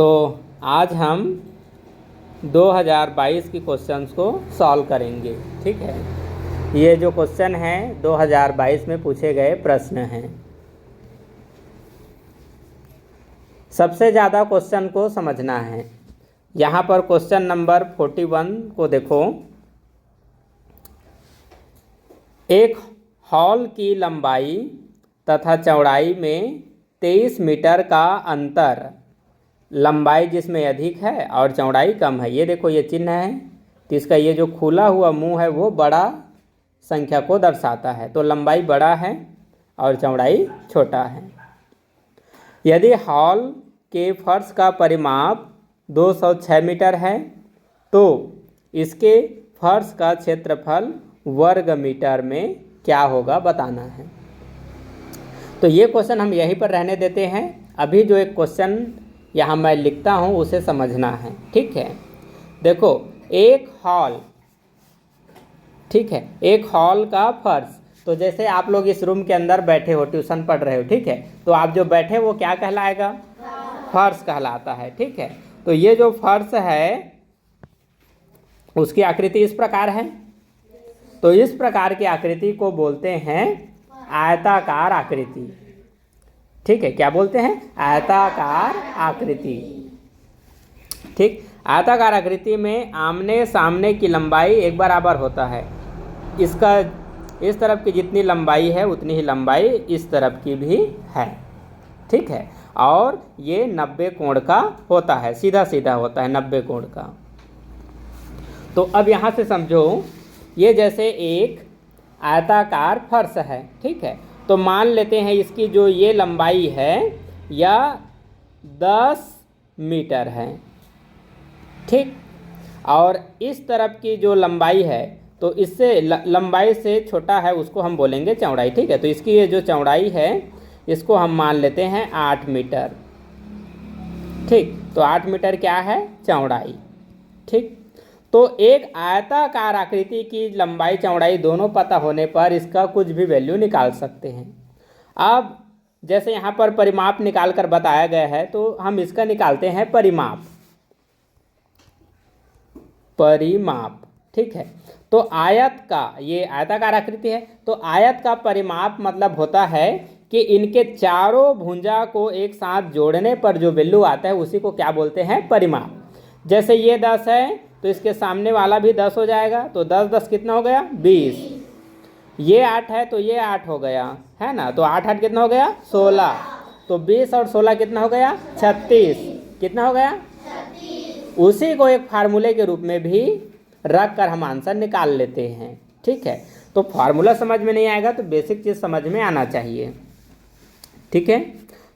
तो आज हम 2022 की क्वेश्चंस को सॉल्व करेंगे। ठीक है, ये जो क्वेश्चन हैं 2022 में पूछे गए प्रश्न हैं। सबसे ज़्यादा क्वेश्चन को समझना है। यहाँ पर क्वेश्चन नंबर 41 को देखो। एक हॉल की लंबाई तथा चौड़ाई में 23 मीटर का अंतर, लंबाई जिसमें अधिक है और चौड़ाई कम है। ये देखो, ये चिन्ह है, तो इसका ये जो खुला हुआ मुंह है वो बड़ा संख्या को दर्शाता है, तो लंबाई बड़ा है और चौड़ाई छोटा है। यदि हॉल के फर्श का परिमाप 206 मीटर है तो इसके फर्श का क्षेत्रफल वर्ग मीटर में क्या होगा बताना है। तो ये क्वेश्चन हम यहीं पर रहने देते हैं। अभी जो एक क्वेश्चन यहाँ मैं लिखता हूँ उसे समझना है। ठीक है, देखो, एक हॉल, ठीक है, एक हॉल का फर्श, तो जैसे आप लोग इस रूम के अंदर बैठे हो, ट्यूशन पढ़ रहे हो, ठीक है, तो आप जो बैठे वो क्या कहलाएगा? फर्श कहलाता है। ठीक है, तो ये जो फर्श है उसकी आकृति इस प्रकार है, तो इस प्रकार की आकृति को बोलते हैं आयताकार आकृति। ठीक है, क्या बोलते हैं? आयताकार आकृति। ठीक, आयताकार आकृति में आमने सामने की लंबाई एक बराबर होता है। इसका इस तरफ की जितनी लंबाई है उतनी ही लंबाई इस तरफ की भी है। ठीक है, और ये 90 कोण का होता है, सीधा सीधा होता है 90 कोण का। तो अब यहाँ से समझो, ये जैसे एक आयताकार फर्श है। ठीक है, तो मान लेते हैं इसकी जो ये लंबाई है यह 10 मीटर है। ठीक, और इस तरफ की जो लंबाई है तो इससे लंबाई से छोटा है उसको हम बोलेंगे चौड़ाई। ठीक है, तो इसकी ये जो चौड़ाई है इसको हम मान लेते हैं 8 मीटर। ठीक, तो 8 मीटर क्या है? चौड़ाई। ठीक, तो एक आयताकार आकृति की लंबाई चौड़ाई दोनों पता होने पर इसका कुछ भी वैल्यू निकाल सकते हैं। अब जैसे यहाँ पर परिमाप निकाल कर बताया गया है तो हम इसका निकालते हैं परिमाप। परिमाप, ठीक है, तो आयत का, ये आयताकार आकृति है, तो आयत का परिमाप मतलब होता है कि इनके चारों भुजा को एक साथ जोड़ने पर जो वैल्यू आता है उसी को क्या बोलते हैं? परिमाप। जैसे ये 10 है तो इसके सामने वाला भी 10 हो जाएगा, तो 10 10 कितना हो गया? 20। ये 8 है तो ये 8 हो गया, है ना, तो 8 8 कितना हो गया? 16। तो 20 और 16 कितना हो गया? 36। कितना हो गया? 36। उसी को एक फार्मूले के रूप में भी रख कर हम आंसर निकाल लेते हैं। ठीक है, तो फार्मूला समझ में नहीं आएगा तो बेसिक चीज़ समझ में आना चाहिए। ठीक है,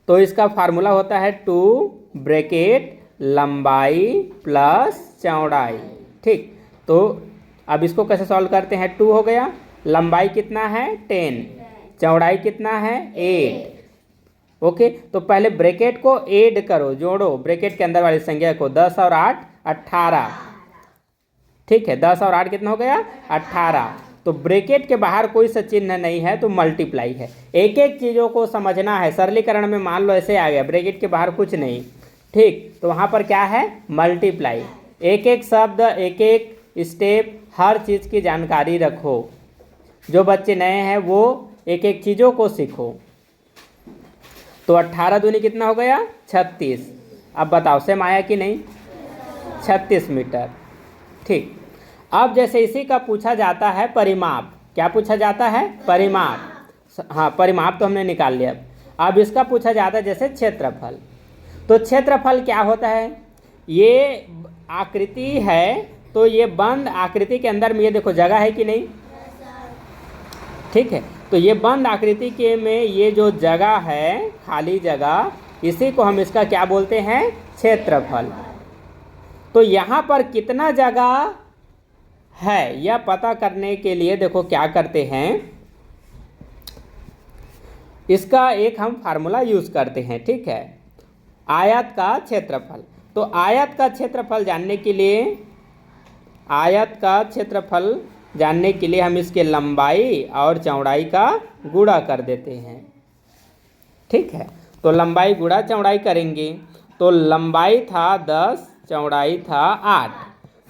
तो इसका फार्मूला होता है 2 ब्रैकेट लंबाई प्लस चौड़ाई। ठीक, तो अब इसको कैसे सॉल्व करते हैं? 2 हो गया, लंबाई कितना है? 10, चौड़ाई कितना है? 8। ओके, तो पहले ब्रैकेट को ऐड करो, जोड़ो ब्रैकेट के अंदर वाली संख्या को। 10 और 8 18। ठीक है, 10 और 8 कितना हो गया? 18। तो ब्रैकेट के बाहर कोई सा चिन्ह नहीं है तो मल्टीप्लाई है। एक एक चीज़ों को समझना है। सरलीकरण में मान लो ऐसे आ गया, ब्रैकेट के बाहर कुछ नहीं। ठीक, तो वहाँ पर क्या है? मल्टीप्लाई। एक एक शब्द, एक एक स्टेप, हर चीज़ की जानकारी रखो। जो बच्चे नए हैं वो एक एक चीज़ों को सीखो। तो 18 दूनी कितना हो गया? 36। अब बताओ सेम आया कि नहीं? 36 मीटर। ठीक, अब जैसे इसी का पूछा जाता है परिमाप। क्या पूछा जाता है? परिमाप। हाँ, परिमाप तो हमने निकाल लिया। अब इसका पूछा जाता है जैसे क्षेत्रफल। तो क्षेत्रफल क्या होता है? ये आकृति है तो ये बंद आकृति के अंदर में ये देखो जगह है कि नहीं? ठीक है, तो ये बंद आकृति के में ये जो जगह है, खाली जगह, इसी को हम इसका क्या बोलते हैं? क्षेत्रफल। तो यहाँ पर कितना जगह है यह पता करने के लिए देखो क्या करते हैं, इसका एक हम फार्मूला यूज करते हैं। ठीक है, आयत का क्षेत्रफल। तो आयत का क्षेत्रफल जानने के लिए, आयत का क्षेत्रफल जानने के लिए हम इसके लंबाई और चौड़ाई का गुणा कर देते हैं। ठीक है, तो लंबाई गुणा चौड़ाई करेंगे तो लंबाई था 10, चौड़ाई था 8,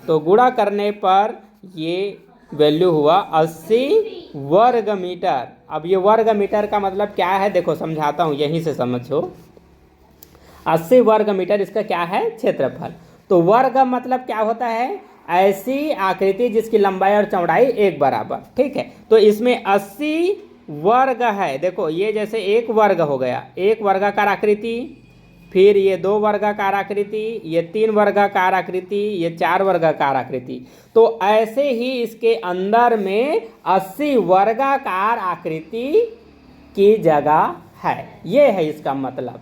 तो गुणा करने पर ये वैल्यू हुआ 80 वर्ग मीटर। अब ये वर्ग मीटर का मतलब क्या है, देखो समझाता हूँ, यहीं से समझो। 80 वर्ग मीटर इसका क्या है, क्षेत्रफल। तो वर्ग मतलब क्या होता है, ऐसी आकृति जिसकी लंबाई और चौड़ाई एक बराबर, ठीक है। तो इसमें 80 वर्ग है, देखो ये जैसे एक वर्ग हो गया, एक वर्गाकार आकृति, फिर ये 2 वर्गाकार आकृति, ये 3 वर्गाकार आकृति, ये 4 वर्गाकार आकृति। तो ऐसे ही इसके अंदर में 80 वर्गाकार आकृति की जगह है, ये है इसका मतलब।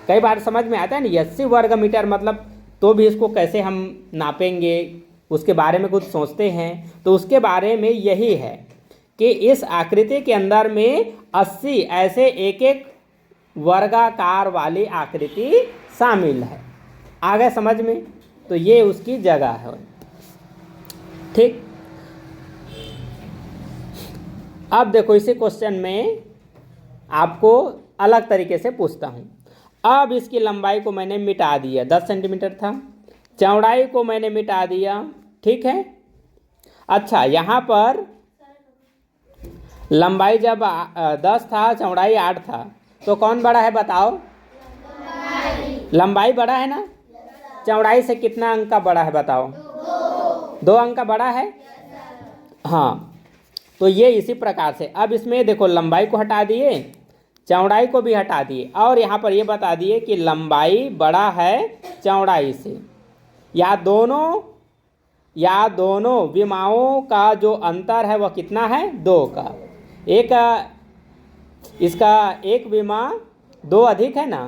कई बार समझ में आता है ना, 80 वर्ग मीटर मतलब, तो भी इसको कैसे हम नापेंगे, उसके बारे में कुछ सोचते हैं। तो उसके बारे में यही है कि इस आकृति के अंदर में 80 ऐसे एक एक वर्गाकार वाली आकृति शामिल है। आ गए समझ में? तो ये उसकी जगह है, ठीक। अब देखो इसी क्वेश्चन में आपको अलग तरीके से पूछता हूँ। अब इसकी लंबाई को मैंने मिटा दिया, 10 सेंटीमीटर था, चौड़ाई को मैंने मिटा दिया, ठीक है। अच्छा, यहाँ पर लंबाई जब 10 था, चौड़ाई 8 था, तो कौन बड़ा है बताओ? लंबाई बड़ा है ना, चौड़ाई से कितना अंक का बड़ा है बताओ? 2 अंक का बड़ा है, हाँ। तो ये इसी प्रकार से, अब इसमें देखो लंबाई को हटा दिए, चौड़ाई को भी हटा दिए, और यहाँ पर ये बता दिए कि लंबाई बड़ा है चौड़ाई से, या दोनों विमाओं का जो अंतर है वह कितना है, 2 का। इसका एक विमा 2 अधिक है ना,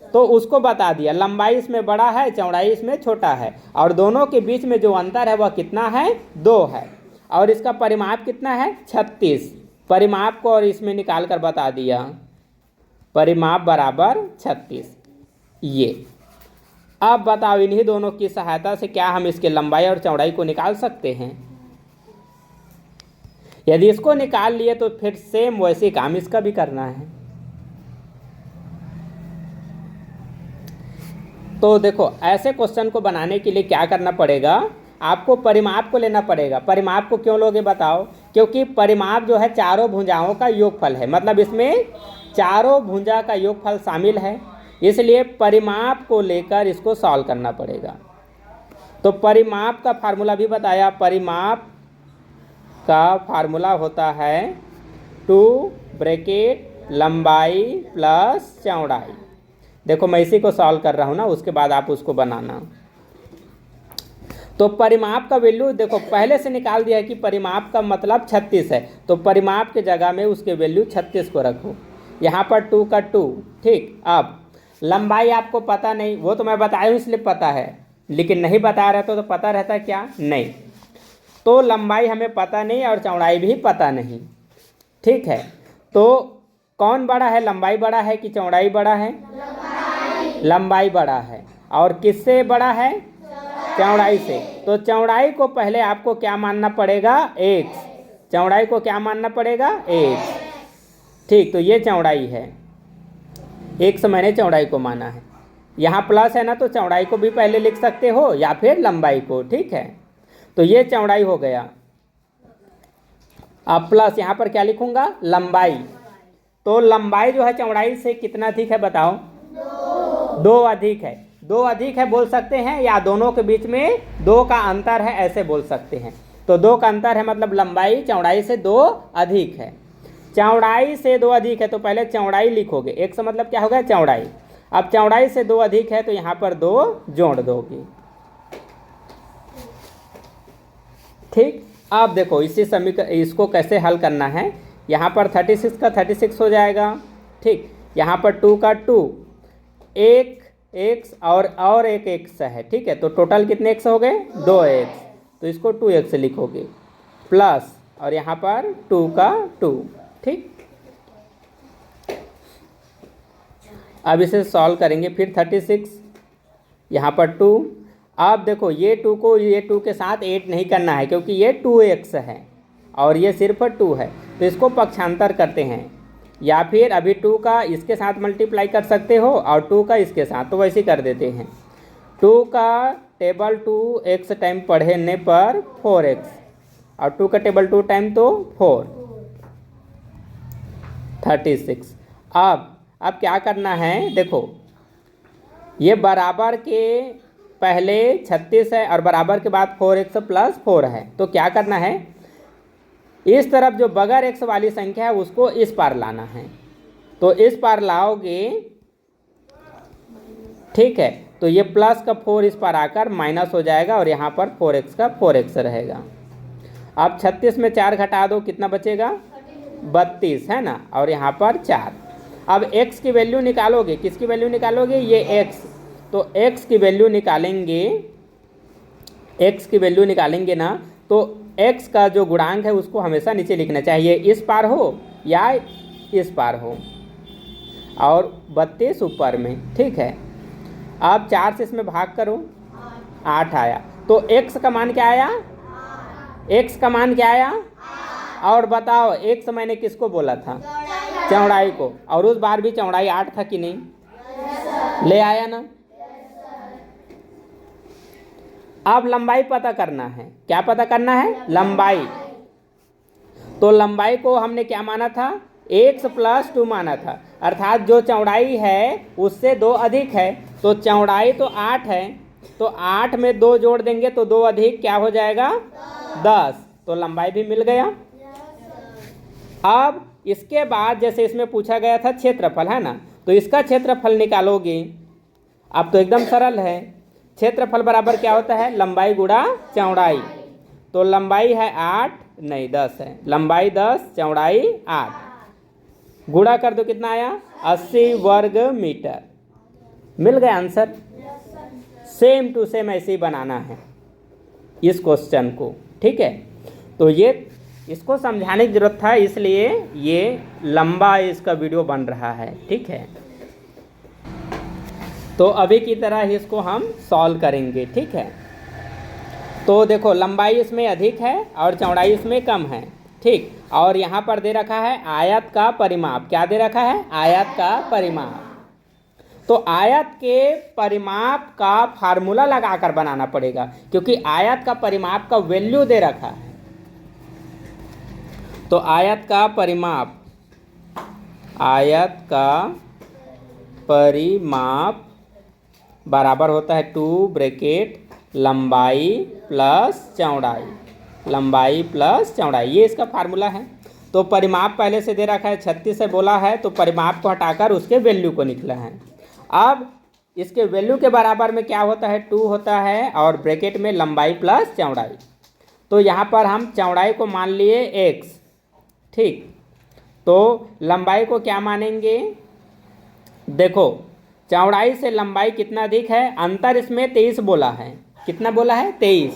तो उसको बता दिया, लंबाई इसमें बड़ा है, चौड़ाई इसमें छोटा है, और दोनों के बीच में जो अंतर है वह कितना है, 2 है। और इसका परिमाप कितना है, 36। परिमाप को और इसमें निकाल कर बता दिया, परिमाप बराबर 36। ये अब बताओ, इन्हीं दोनों की सहायता से क्या हम इसके लंबाई और चौड़ाई को निकाल सकते हैं? यदि इसको निकाल लिए तो फिर सेम वैसे काम इसका भी करना है। तो देखो ऐसे क्वेश्चन को बनाने के लिए क्या करना पड़ेगा, आपको परिमाप को लेना पड़ेगा। परिमाप को क्यों लोगे बताओ? क्योंकि परिमाप जो है चारों भुजाओं का योगफल है, मतलब इसमें चारों भुजा का योगफल शामिल है, इसलिए परिमाप को लेकर इसको सॉल्व करना पड़ेगा। तो परिमाप का फार्मूला भी बताया, परिमाप का फार्मूला होता है 2 ब्रैकेट लंबाई प्लस चौड़ाई। देखो मैं इसी को सॉल्व कर रहा हूँ ना, उसके बाद आप उसको बनाना। तो परिमाप का वैल्यू देखो पहले से निकाल दिया है कि परिमाप का मतलब 36 है, तो परिमाप के जगह में उसके वैल्यू 36 को रखो, यहाँ पर 2 का 2, ठीक। अब लंबाई आपको पता नहीं, वो तो मैं बताया हूँ इसलिए पता है, लेकिन नहीं बता रहा तो पता रहता क्या? नहीं। तो लंबाई हमें पता नहीं और चौड़ाई भी पता नहीं, ठीक है। तो कौन बड़ा है, लंबाई बड़ा है कि चौड़ाई बड़ा है? लंबाई बड़ा है। और किससे बड़ा है? चौड़ाई से। तो चौड़ाई को पहले आपको क्या मानना पड़ेगा? x। चौड़ाई को क्या मानना पड़ेगा? x, ठीक। तो ये चौड़ाई है, x मैंने चौड़ाई को माना है। यहाँ प्लस है ना, तो चौड़ाई को भी पहले लिख सकते हो या फिर लंबाई को, ठीक है। तो ये चौड़ाई हो गया। अब प्लस यहाँ पर क्या लिखूंगा? लंबाई। तो लंबाई जो है चौड़ाई से कितना अधिक है बताओ? 2 अधिक है। 2 अधिक है बोल सकते हैं, या दोनों के बीच में 2 का अंतर है ऐसे बोल सकते हैं। तो 2 का अंतर है मतलब लंबाई चौड़ाई से 2 अधिक है। चौड़ाई से 2 अधिक है तो पहले चौड़ाई लिखोगे, एक से मतलब क्या हो गया? चौड़ाई। अब चौड़ाई से 2 अधिक है तो यहाँ पर 2 जोड़ दोगे, ठीक। अब देखो इसी समीकरण इसको कैसे हल करना है। यहाँ पर 36 का 36 हो जाएगा, ठीक। यहाँ पर 2 का 2, एक x और एक x है, ठीक है। तो टोटल कितने x हो गए? 2x। तो इसको 2x लिखोगे, प्लस और यहाँ पर 2 का 2, ठीक। अब इसे सॉल्व करेंगे, फिर 36, यहाँ पर 2। अब देखो ये 2 को ये 2 के साथ 8 नहीं करना है, क्योंकि ये 2x है और ये सिर्फ 2 है। तो इसको पक्षांतर करते हैं, या फिर अभी 2 का इसके साथ मल्टीप्लाई कर सकते हो और 2 का इसके साथ, तो वैसे कर देते हैं। 2 का टेबल 2x टाइम पढ़ने पर 4x और 2 का टेबल 2 टाइम तो 4, 36। अब क्या करना है, देखो ये बराबर के पहले 36 है और बराबर के बाद 4x + 4 है, तो क्या करना है, इस तरफ जो बगैर x वाली संख्या है उसको इस पार लाना है। तो इस पार लाओगे, ठीक है, तो ये प्लस का 4 इस पार आकर माइनस हो जाएगा और यहाँ पर 4x का 4x रहेगा। अब 36 में 4 घटा दो, कितना बचेगा, 32 है ना, और यहाँ पर 4। अब x की वैल्यू निकालोगे, किसकी वैल्यू निकालोगे, ये x, तो x की वैल्यू निकालेंगे, x की वैल्यू निकालेंगे ना, तो x का जो गुणांक है उसको हमेशा नीचे लिखना चाहिए, इस पार हो या इस पार हो, और 32 ऊपर में, ठीक है। अब 4 से इसमें भाग करो, 8 आया, तो x का मान क्या आया, x का मान क्या आया, और बताओ x मैंने किसको बोला था, चौड़ाई को, और उस बार भी चौड़ाई 8 था कि नहीं, ले आया ना। अब लंबाई पता करना है, क्या पता करना है, लंबाई। तो लंबाई को हमने क्या माना था, x + 2 माना था, अर्थात जो चौड़ाई है उससे 2 अधिक है, तो चौड़ाई तो 8 है, तो 8 में 2 जोड़ देंगे तो 2 अधिक क्या हो जाएगा, 10, तो लंबाई भी मिल गया। अब इसके बाद जैसे इसमें पूछा गया था क्षेत्रफल, है ना, तो इसका क्षेत्रफल निकालोगे। अब तो एकदम सरल है, क्षेत्रफल बराबर क्या होता है, लंबाई गुणा चौड़ाई। तो लंबाई है 8, नहीं 10 है, लंबाई 10, चौड़ाई 8, गुणा कर दो, कितना आया, 80 वर्ग मीटर। मिल गया आंसर। सेम टू सेम ऐसे ही बनाना है इस क्वेश्चन को, ठीक है। तो ये इसको समझाने की जरूरत था, इसलिए ये लंबा इसका वीडियो बन रहा है, ठीक है। तो अभी की तरह ही इसको हम सॉल्व करेंगे, ठीक है। तो देखो लंबाई इसमें अधिक है और चौड़ाई इसमें कम है, ठीक, और यहाँ पर दे रखा है आयत का परिमाप, क्या दे रखा है, आयत का परिमाप। तो आयत के परिमाप का फार्मूला लगाकर बनाना पड़ेगा, क्योंकि आयत का परिमाप का वैल्यू दे रखा है। तो आयत का परिमाप, आयत का परिमाप बराबर होता है 2 ब्रैकेट लंबाई प्लस चौड़ाई, लंबाई प्लस चौड़ाई, ये इसका फार्मूला है। तो परिमाप पहले से दे रखा है, 36 से बोला है, तो परिमाप को हटाकर उसके वैल्यू को निकला है। अब इसके वैल्यू के बराबर में क्या होता है, 2 होता है, और ब्रैकेट में लंबाई प्लस चौड़ाई। तो यहाँ पर हम चौड़ाई को मान लिए x, ठीक, तो लंबाई को क्या मानेंगे, देखो चौड़ाई से लंबाई कितना अधिक है, अंतर इसमें 23 बोला है, कितना बोला है, 23,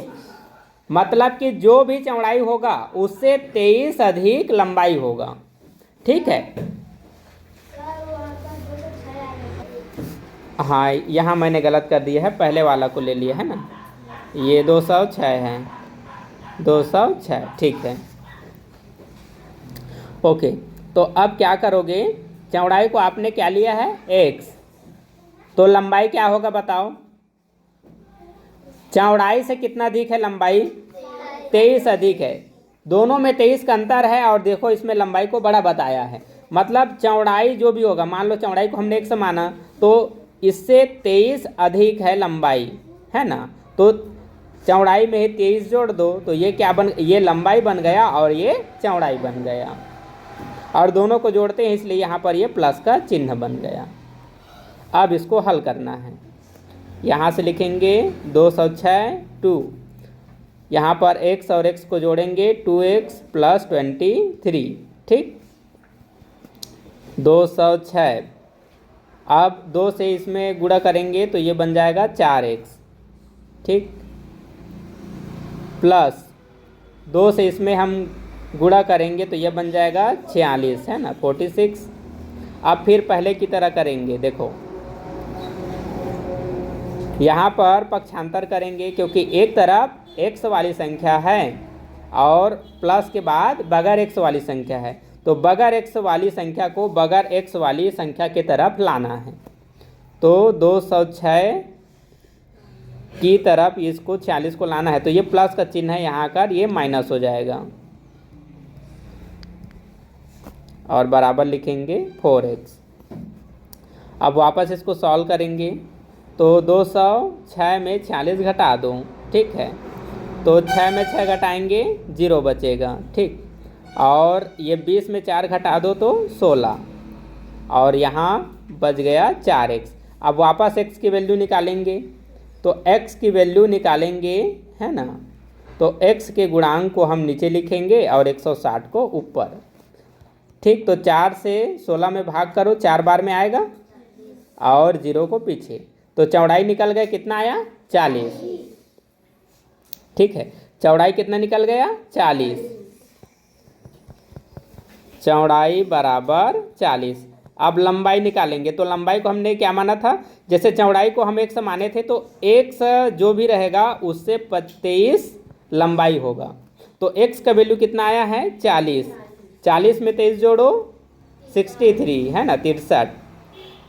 मतलब कि जो भी चौड़ाई होगा उससे 23 अधिक लंबाई होगा, ठीक है। हाँ यहाँ मैंने गलत कर दिया है, पहले वाला को ले लिया है ना, ये 206 है, 206, ठीक है, ओके। तो अब क्या करोगे, चौड़ाई को आपने क्या लिया है, x, तो लंबाई क्या होगा बताओ, चौड़ाई से कितना अधिक है लंबाई, 23 अधिक है, दोनों में 23 का अंतर है, और देखो इसमें लंबाई को बड़ा बताया है, मतलब चौड़ाई जो भी होगा, मान लो चौड़ाई को हमने 1 माना, तो इससे 23 अधिक है लंबाई, है ना, तो चौड़ाई में 23 जोड़ दो, तो ये क्या बन, ये लंबाई बन गया और ये चौड़ाई बन गया, और दोनों को जोड़ते हैं इसलिए यहाँ पर ये प्लस का चिन्ह बन गया। अब इसको हल करना है, यहाँ से लिखेंगे 206, 2, यहाँ पर x और x को जोड़ेंगे, 2x + 23, ठीक, 206। अब 2 से इसमें गुणा करेंगे तो ये बन जाएगा 4x, ठीक, प्लस 2 से इसमें हम गुणा करेंगे तो ये बन जाएगा 46, है ना, 46। अब फिर पहले की तरह करेंगे, देखो यहाँ पर पक्षांतर करेंगे, क्योंकि एक तरफ x वाली संख्या है और प्लस के बाद बगैर x वाली संख्या है, तो बगैर x वाली संख्या को बगैर x वाली संख्या की तरफ लाना है। तो 206 की तरफ इसको 46 को लाना है, तो ये प्लस का चिन्ह है यहाँ कर, ये माइनस हो जाएगा और बराबर लिखेंगे 4x। अब वापस इसको सॉल्व करेंगे तो 206 में 46 घटा दो, ठीक है। तो 6 में 6 घटाएंगे 0 बचेगा, ठीक। और ये 20 में 4 घटा दो तो 16 और यहाँ बच गया 4x। अब वापस x की वैल्यू निकालेंगे, तो x की वैल्यू निकालेंगे, है ना। तो x के गुणांक को हम नीचे लिखेंगे और 160 को ऊपर, ठीक। तो 4 से 16 में भाग करो, 4 बार में आएगा और 0 को पीछे, तो चौड़ाई निकल गया, कितना आया 40, ठीक है। चौड़ाई कितना निकल गया 40, चौड़ाई बराबर 40। अब लंबाई निकालेंगे, तो लंबाई को हमने क्या माना था, जैसे चौड़ाई को हम 1 माने थे तो 1 जो भी रहेगा उससे 23 लंबाई होगा। तो x का वैल्यू कितना आया है 40, 40 में 23 जोड़ो 63, है ना 63।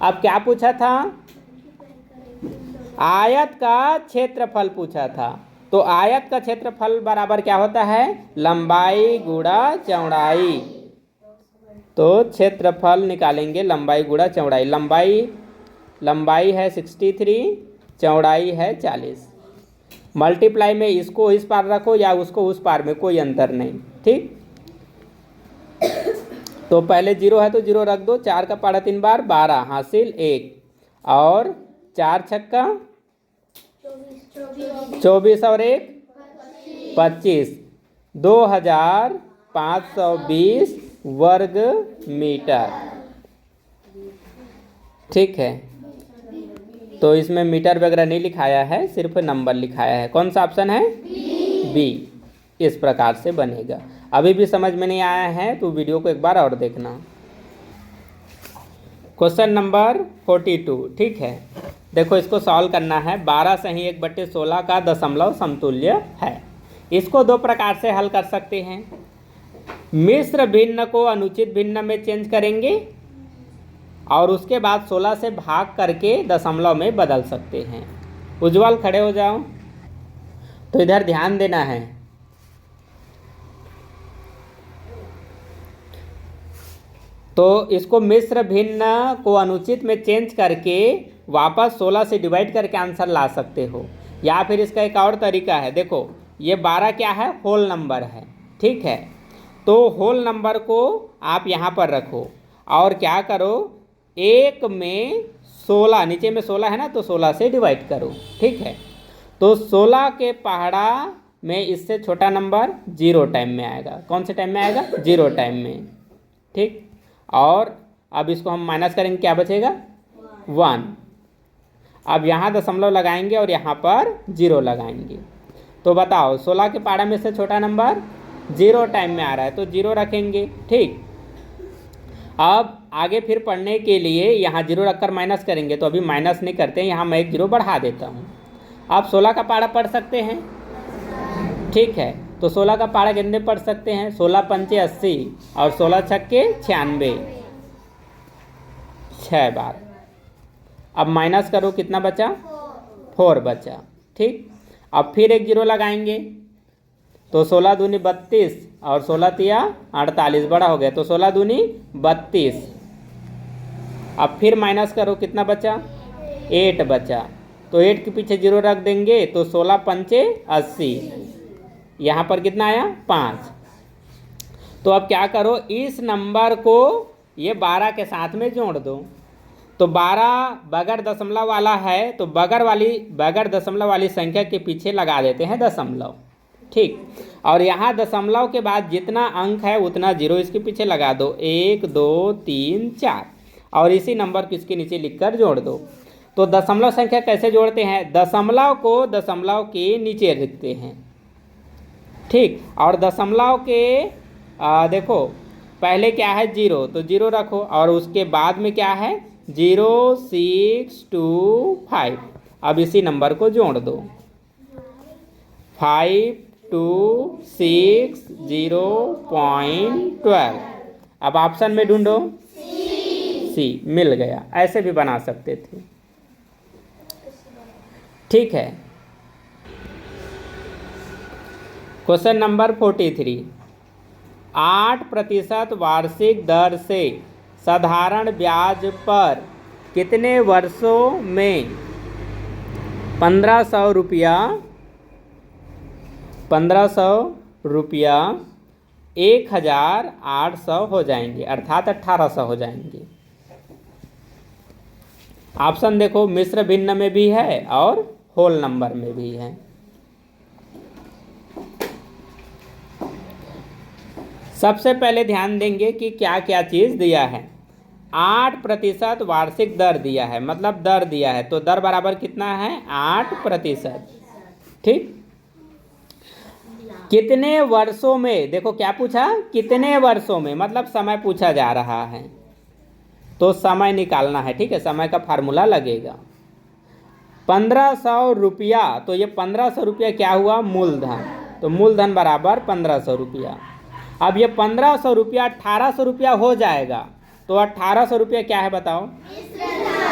अब क्या पूछा था, आयत का क्षेत्रफल पूछा था। तो आयत का क्षेत्रफल बराबर क्या होता है, लंबाई गुणा चौड़ाई। तो क्षेत्रफल निकालेंगे लंबाई गुणा चौड़ाई। लंबाई है 63, चौड़ाई है 40। मल्टीप्लाई में इसको इस पार रखो या उसको उस पार में, कोई अंतर नहीं, ठीक। तो पहले 0 है तो 0 रख दो, 4 का पहाड़ा 3 बार 12 हासिल 1 और 4 छक्का 24 और 1 25, 2520 वर्ग मीटर, ठीक है। तो इसमें मीटर वगैरह नहीं लिखाया है, सिर्फ नंबर लिखाया है। कौन सा ऑप्शन है बी। इस प्रकार से बनेगा। अभी भी समझ में नहीं आया है तो वीडियो को एक बार और देखना। क्वेश्चन नंबर 42, ठीक है। देखो इसको सॉल्व करना है। 12 सही 1/16 का दशमलव समतुल्य है। इसको दो प्रकार से हल कर सकते हैं। मिश्र भिन्न को अनुचित भिन्न में चेंज करेंगे और उसके बाद 16 से भाग करके दशमलव में बदल सकते हैं। उज्जवल खड़े हो जाओ। तो इधर ध्यान देना है। तो इसको मिश्र भिन्न को अनुचित में चेंज करके वापस 16 से डिवाइड करके आंसर ला सकते हो, या फिर इसका एक और तरीका है। देखो ये 12 क्या है, होल नंबर है, ठीक है। तो होल नंबर को आप यहाँ पर रखो और क्या करो, 1 में 16, नीचे में 16 है ना, तो 16 से डिवाइड करो, ठीक है। तो 16 के पहाड़ा में इससे छोटा नंबर 0 टाइम में आएगा। कौन से टाइम में आएगा, 0 टाइम में, ठीक। और अब इसको हम माइनस करेंगे, क्या बचेगा 1। अब यहाँ दशमलव लगाएंगे और यहाँ पर 0 लगाएंगे। तो बताओ 16 के पहाड़ा में से छोटा नंबर 0 टाइम में आ रहा है, तो 0 रखेंगे, ठीक। अब आगे फिर पढ़ने के लिए यहाँ 0 रखकर माइनस करेंगे, तो अभी माइनस नहीं करते हैं, यहाँ मैं एक 0 बढ़ा देता हूँ। आप 16 का पहाड़ा पढ़ सकते हैं, ठीक है। तो 16 का पहाड़ा कितने पढ़ सकते हैं, 16 पंचे 80 और 16 छक्के 96, 6 बार। अब माइनस करो, कितना बचा 4 बचा, ठीक। अब फिर एक 0 लगाएंगे, तो 16 दूनी 32 और 16 तिया 48, बड़ा हो गया, तो 16 दूनी 32। अब फिर माइनस करो, कितना बचा 8 बचा, तो 8 के पीछे 0 रख देंगे, तो 16 पंचे 80, यहाँ पर कितना आया 5। तो अब क्या करो, इस नंबर को ये 12 के साथ में जोड़ दो। तो 12 बगैर दशमलव वाला है, तो बगैर दशमलव वाली संख्या के पीछे लगा देते हैं दशमलव, ठीक। और यहाँ दशमलव के बाद जितना अंक है उतना 0 इसके पीछे लगा दो, 1 2 3 4, और इसी नंबर को इसके नीचे लिखकर जोड़ दो। तो दशमलव संख्या कैसे जोड़ते हैं, दशमलव को दशमलव के नीचे लिखते हैं, ठीक। और दशमलव के देखो पहले क्या है 0, तो 0 रखो और उसके बाद में क्या है 0 6 2 5। अब इसी नंबर को जोड़ दो, 5 2 6 0.12। अब ऑप्शन में ढूंढो, सी मिल गया। ऐसे भी बना सकते थे, ठीक है। क्वेश्चन नंबर 43, 8% वार्षिक दर से साधारण ब्याज पर कितने वर्षों में 1500 रुपया 1800 हो जाएंगे, अर्थात 1800 हो जाएंगे। ऑप्शन देखो, मिश्र भिन्न में भी है और होल नंबर में भी है। सबसे पहले ध्यान देंगे कि क्या क्या चीज दिया है। 8% वार्षिक दर दिया है, मतलब दर दिया है, तो दर बराबर कितना है 8%, ठीक। कितने वर्षों में, देखो क्या पूछा, कितने वर्षों में, मतलब समय पूछा जा रहा है, तो समय निकालना है, ठीक है। समय का फार्मूला लगेगा। 1500 रुपया, तो ये 1500 रुपया क्या हुआ, मूलधन, तो मूलधन बराबर 1500 रुपया। अब ये 1500 रुपया 1800 रुपया हो जाएगा, तो 1800 रुपया क्या है बताओ,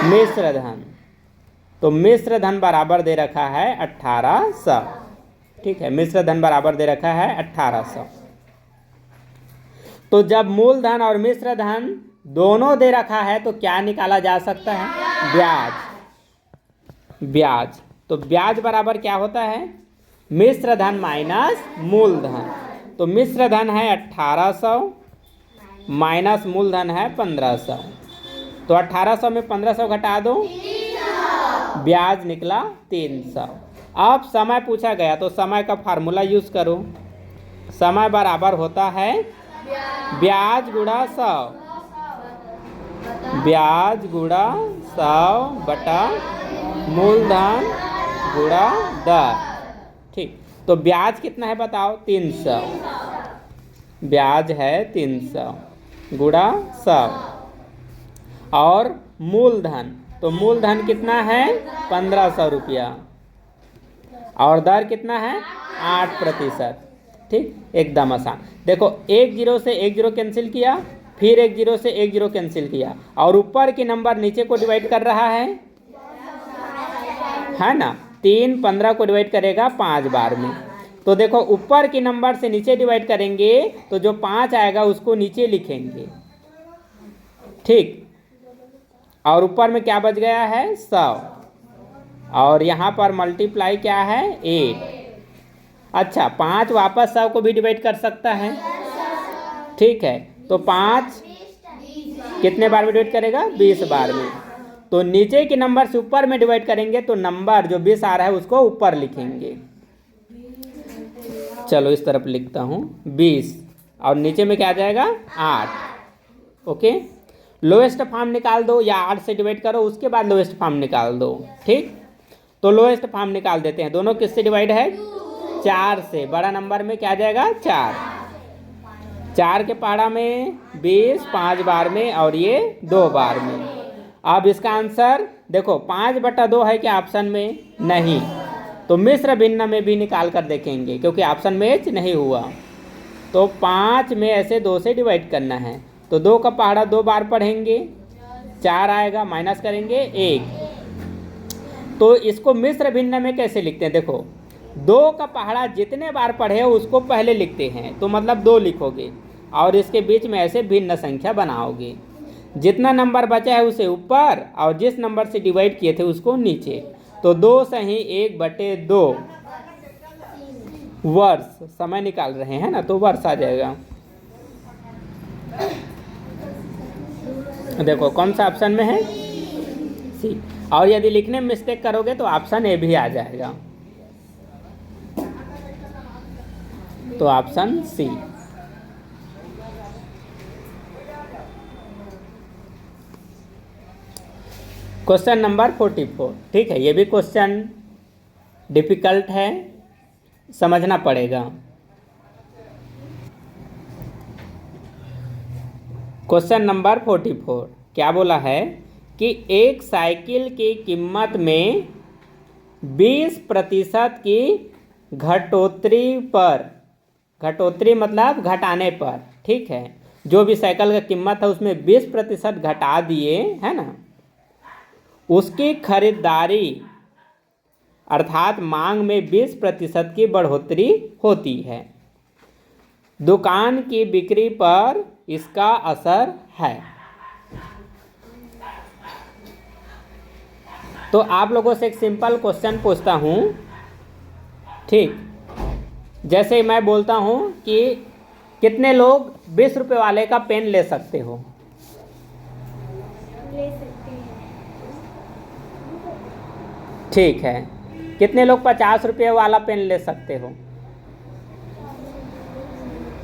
मिश्र धन, तो मिश्र धन बराबर दे रखा है 1800, ठीक है। मिश्र धन बराबर दे रखा है 1800। तो जब मूलधन और मिश्र धन दोनों दे रखा है तो क्या निकाला जा सकता है, ब्याज। तो ब्याज बराबर क्या होता है, मिश्र धन माइनस मूलधन, तो मिश्र धन है 1800 माइनस मूलधन है 1500, तो 1800 में 1500 घटा दो, ब्याज निकला 300। अब समय पूछा गया तो समय का फार्मूला यूज करो। समय बराबर होता है ब्याज गुणा 100, ब्याज गुणा 100 बटा मूलधन गुणा दर, ठीक। तो ब्याज कितना है बताओ, 300, ब्याज है 300 गुणा 100, और मूलधन, तो मूलधन कितना है 1500 रुपया, और दर कितना है 8%, ठीक। एकदम आसान। देखो, एक जीरो से एक जीरो कैंसिल किया, फिर एक जीरो से एक जीरो कैंसिल किया, और ऊपर की नंबर नीचे को डिवाइड कर रहा है ना। 3 15 को डिवाइड करेगा 5 बार में, तो देखो ऊपर की नंबर से नीचे डिवाइड करेंगे तो जो 5 आएगा उसको नीचे लिखेंगे, ठीक। और ऊपर में क्या बच गया है 100, और यहाँ पर मल्टीप्लाई क्या है 8। अच्छा, 5 वापस 100 को भी डिवाइड कर सकता है, ठीक है। तो 5 कितने बार में डिवाइड करेगा, 20 बार में, तो नीचे के नंबर से ऊपर में डिवाइड करेंगे तो नंबर जो 20 आ रहा है उसको ऊपर लिखेंगे। चलो इस तरफ लिखता हूँ 20, और नीचे में क्या आ जाएगा 8, ओके। लोएस्ट फॉर्म निकाल दो, या 8 से डिवाइड करो, उसके बाद लोएस्ट फॉर्म निकाल दो, ठीक। तो लोएस्ट फॉर्म निकाल देते हैं। दोनों किससे डिवाइड है, 4 से। बड़ा नंबर में क्या आ जाएगा 4, 4 के पहाड़ा में 20 5 बार में, और ये 2 बार में। अब इसका आंसर देखो 5/2 है क्या ऑप्शन में, नहीं, तो मिश्र भिन्न में भी निकाल कर देखेंगे, क्योंकि ऑप्शन मैच नहीं हुआ। तो 5 में ऐसे 2 से डिवाइड करना है, तो 2 का पहाड़ा 2 बार पढ़ेंगे, 4 आएगा, माइनस करेंगे 1। तो इसको मिश्र भिन्न में कैसे लिखते हैं, देखो 2 का पहाड़ा जितने बार पढ़े उसको पहले लिखते हैं, तो मतलब 2 लिखोगे, और इसके बीच में ऐसे भिन्न संख्या बनाओगे। जितना नंबर बचा है उसे ऊपर, और जिस नंबर से डिवाइड किए थे उसको नीचे, तो 2 सही 1/2 वर्ष समय निकाल रहे हैं ना, तो वर्ष आ जाएगा। देखो कौन सा ऑप्शन में है, सी। और यदि लिखने में मिस्टेक करोगे तो ऑप्शन ए भी आ जाएगा, तो ऑप्शन सी। क्वेश्चन नंबर 44, ठीक है। ये भी क्वेश्चन डिफिकल्ट है, समझना पड़ेगा। क्वेश्चन नंबर 44 क्या बोला है कि एक साइकिल की कीमत में 20% की घटोतरी पर, घटोतरी मतलब घटाने पर, ठीक है, जो भी साइकिल का कीमत है उसमें 20% घटा दिए, है ना, उसकी खरीदारी अर्थात मांग में 20% की बढ़ोतरी होती है। दुकान की बिक्री पर इसका असर है। तो आप लोगों से एक सिंपल क्वेश्चन पूछता हूँ, ठीक। जैसे मैं बोलता हूँ कि कितने लोग 20 रुपये वाले का पेन ले सकते हो? ले सकते हैं। ठीक है। कितने लोग 50 रुपये वाला पेन ले सकते हो?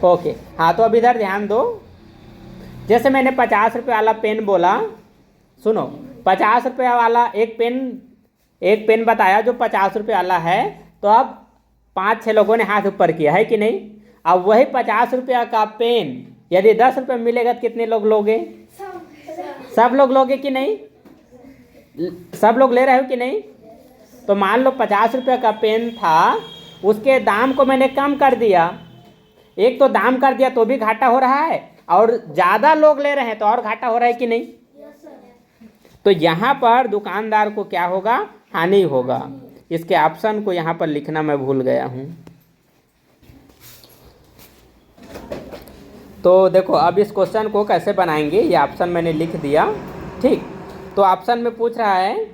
ओके, हाँ, तो अब इधर ध्यान दो। जैसे मैंने 50 रुपये वाला पेन बोला, सुनो, 50 रुपये वाला एक पेन बताया जो 50 रुपये वाला है, तो अब 5-6 लोगों ने हाथ ऊपर किया है कि नहीं? अब वही 50 रुपया का पेन यदि 10 रुपये मिलेगा तो कितने लोग लोगे? सब लोग लोगे कि नहीं? सब लोग ले रहे हो कि नहीं? तो मान लो 50 रुपये का पेन था, उसके दाम को मैंने कम कर दिया। एक तो दाम कर दिया तो भी घाटा हो रहा है, और ज़्यादा लोग ले रहे हैं तो और घाटा हो रहा है कि नहीं? तो यहाँ पर दुकानदार को क्या होगा? हानि होगा। इसके ऑप्शन को यहाँ पर लिखना मैं भूल गया हूँ। तो देखो, अब इस क्वेश्चन को कैसे बनाएंगे, ये ऑप्शन मैंने लिख दिया, ठीक। तो ऑप्शन में पूछ रहा है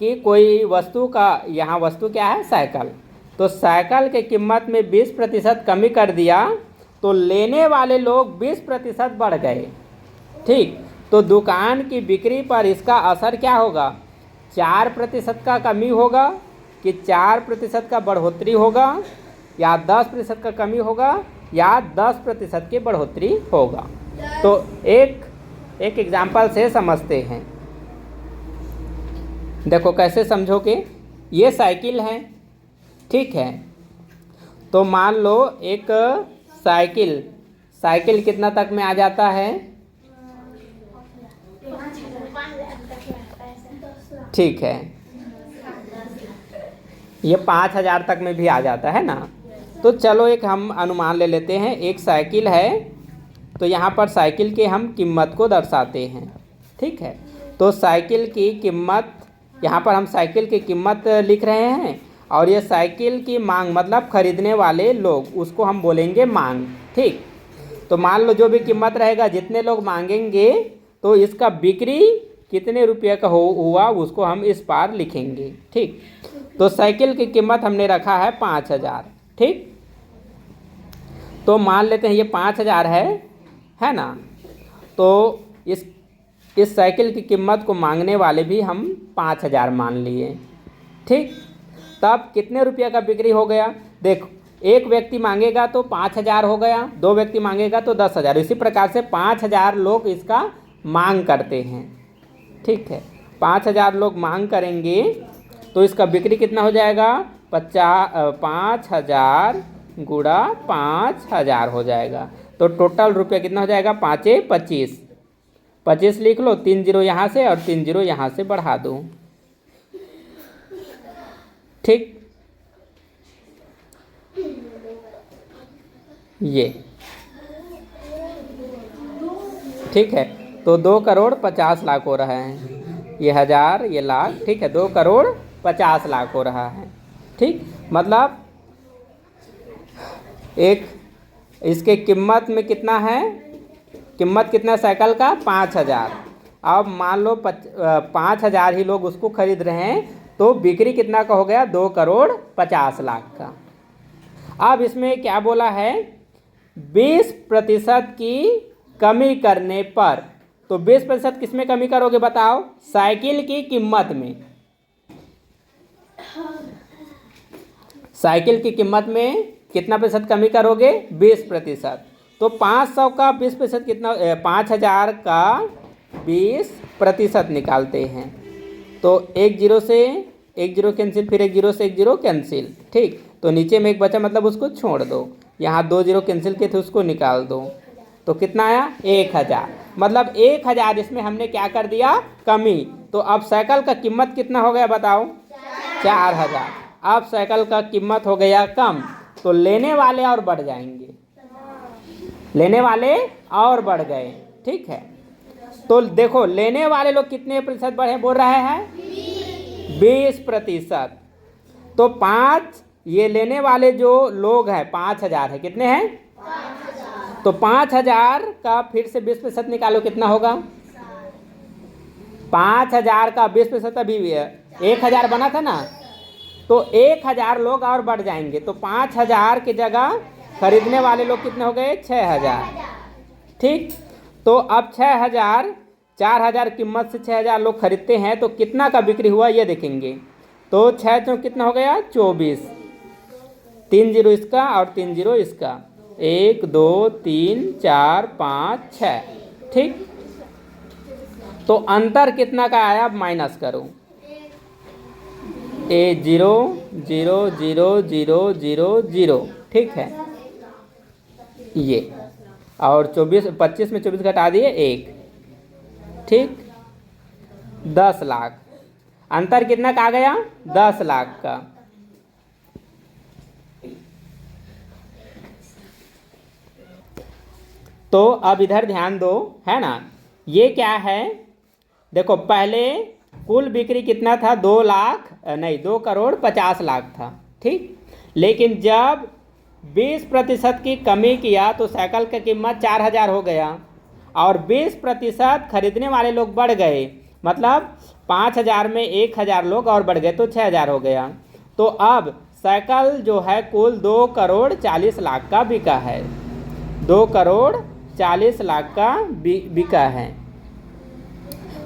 कि कोई वस्तु का, यहाँ वस्तु क्या है? साइकिल। तो साइकिल की कीमत में 20% कमी कर दिया तो लेने वाले लोग 20% बढ़ गए, ठीक। तो दुकान की बिक्री पर इसका असर क्या होगा? 4% का कमी होगा कि 4% का बढ़ोतरी होगा, या 10% का कमी होगा, या 10% की बढ़ोतरी होगा। तो एक एग्जाम्पल से समझते हैं। देखो कैसे समझोगे। ये साइकिल है, ठीक है। तो मान लो एक साइकिल कितना तक में आ जाता है? ठीक है, ये 5,000 तक में भी आ जाता है ना। तो चलो एक हम अनुमान ले लेते हैं। एक साइकिल है, तो यहाँ पर साइकिल की हम कीमत को दर्शाते हैं, ठीक है। तो साइकिल की कीमत, यहाँ पर हम साइकिल की कीमत लिख रहे हैं, और ये साइकिल की मांग मतलब खरीदने वाले लोग, उसको हम बोलेंगे मांग, ठीक। तो मान लो जो भी कीमत रहेगा, जितने लोग मांगेंगे, तो इसका बिक्री कितने रुपये का हुआ उसको हम इस पार लिखेंगे, ठीक। तो साइकिल की कीमत हमने रखा है 5,000, ठीक। तो मान लेते हैं ये 5,000 है ना। तो इस साइकिल की कीमत को मांगने वाले भी हम 5,000 मान लिए, ठीक। तब कितने रुपये का बिक्री हो गया? देखो, एक व्यक्ति मांगेगा तो 5,000 हो गया, 2 व्यक्ति मांगेगा तो 10,000। इसी प्रकार से 5,000 लोग इसका मांग करते हैं, ठीक है। 5,000 लोग मांग करेंगे तो इसका बिक्री कितना हो जाएगा? 5,000 गुणा 5,000 हो जाएगा। तो टोटल रुपये कितना हो जाएगा? 5 25, 25 लिख लो, 3 जीरो यहाँ से और 3 जीरो यहाँ से बढ़ा दो, ठीक। ये ठीक है। तो 2,50,00,000 हो रहा है, ये 1,000, ये लाख, ठीक है। 2,50,00,000 हो रहा है, ठीक। मतलब एक इसके कीमत में कितना है? कीमत कितना साइकिल का? 5,000। अब मान लो 5,000 ही लोग उसको खरीद रहे हैं, तो बिक्री कितना का हो गया? 2,50,00,000 का। अब इसमें क्या बोला है? 20% की कमी करने पर। तो 20% किस में कमी करोगे बताओ? साइकिल की कीमत में। साइकिल की कीमत में कितना प्रतिशत कमी करोगे? 20%। तो 500 का 20% कितना? 5,000 का 20% निकालते हैं। तो एक जीरो से एक जीरो कैंसिल, फिर एक जीरो से एक जीरो कैंसिल, ठीक। तो नीचे में एक बचा, मतलब उसको छोड़ दो। यहाँ 2 जीरो कैंसिल किए थे, उसको निकाल दो। तो कितना आया? 1,000। मतलब 1,000 इसमें हमने क्या कर दिया? कमी। तो अब साइकिल का कीमत कितना हो गया बताओ? 4,000। अब साइकिल का कीमत हो गया कम, तो लेने वाले और बढ़ जाएंगे। लेने वाले और बढ़ गए। ठीक है, तो देखो लेने वाले लोग कितने प्रतिशत बढ़े बोल रहे हैं? 20%। तो 5 ये लेने वाले जो लोग हैं 5000 है, कितने हैं? 5000। तो 5000 का फिर से 20% निकालो, कितना होगा? 5000 का 20% अभी 1000 बना था ना, तो 1000 लोग और बढ़ जाएंगे। तो 5000 की जगह खरीदने वाले लोग कितने हो गए? 6000। ठीक, तो अब 6000, 4000 कीमत से 6000 लोग खरीदते हैं तो कितना का बिक्री हुआ ये देखेंगे। तो 6 चौक कितना हो गया? 24। 3 जीरो इसका और 3 जीरो इसका, 1 2 3 4 5 6। ठीक, तो अंतर कितना का आया? अब माइनस करो। 0 0 0 0 0 0। ठीक है, ये और 25 में 24 घटा दिए 1। ठीक, 10 लाख। अंतर कितना का आ गया? 10 लाख का। तो अब इधर ध्यान दो, है ना, ये क्या है? देखो पहले कुल बिक्री कितना था? 2 करोड़ 50 लाख था। ठीक, लेकिन जब 20% की कमी किया तो साइकिल का कीमत 4000 हो गया और 20% खरीदने वाले लोग बढ़ गए, मतलब 5000 में 1000 लोग और बढ़ गए तो 6000 हो गया। तो अब साइकिल जो है कुल 2 करोड़ 40 लाख का बिका है। 2 करोड़ 40 लाख का बिका है।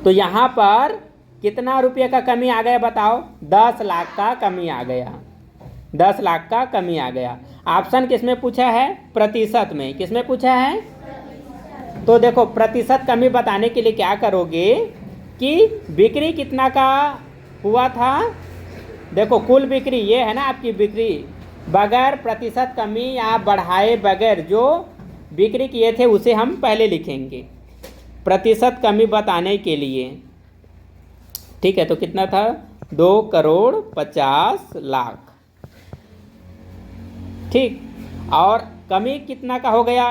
तो यहाँ पर कितना रुपये का कमी आ गया बताओ? 10 लाख का कमी आ गया। 10 लाख का कमी आ गया। ऑप्शन किसमें पूछा है? प्रतिशत में। किसमें पूछा है? तो देखो प्रतिशत कमी बताने के लिए क्या करोगे कि बिक्री कितना का हुआ था? देखो कुल बिक्री ये है ना आपकी बिक्री, बगैर प्रतिशत कमी या बढ़ाए बगैर जो बिक्री किए थे उसे हम पहले लिखेंगे प्रतिशत कमी बताने के लिए। ठीक है, तो कितना था? 2 करोड़ 50 लाख। ठीक, और कमी कितना का हो गया?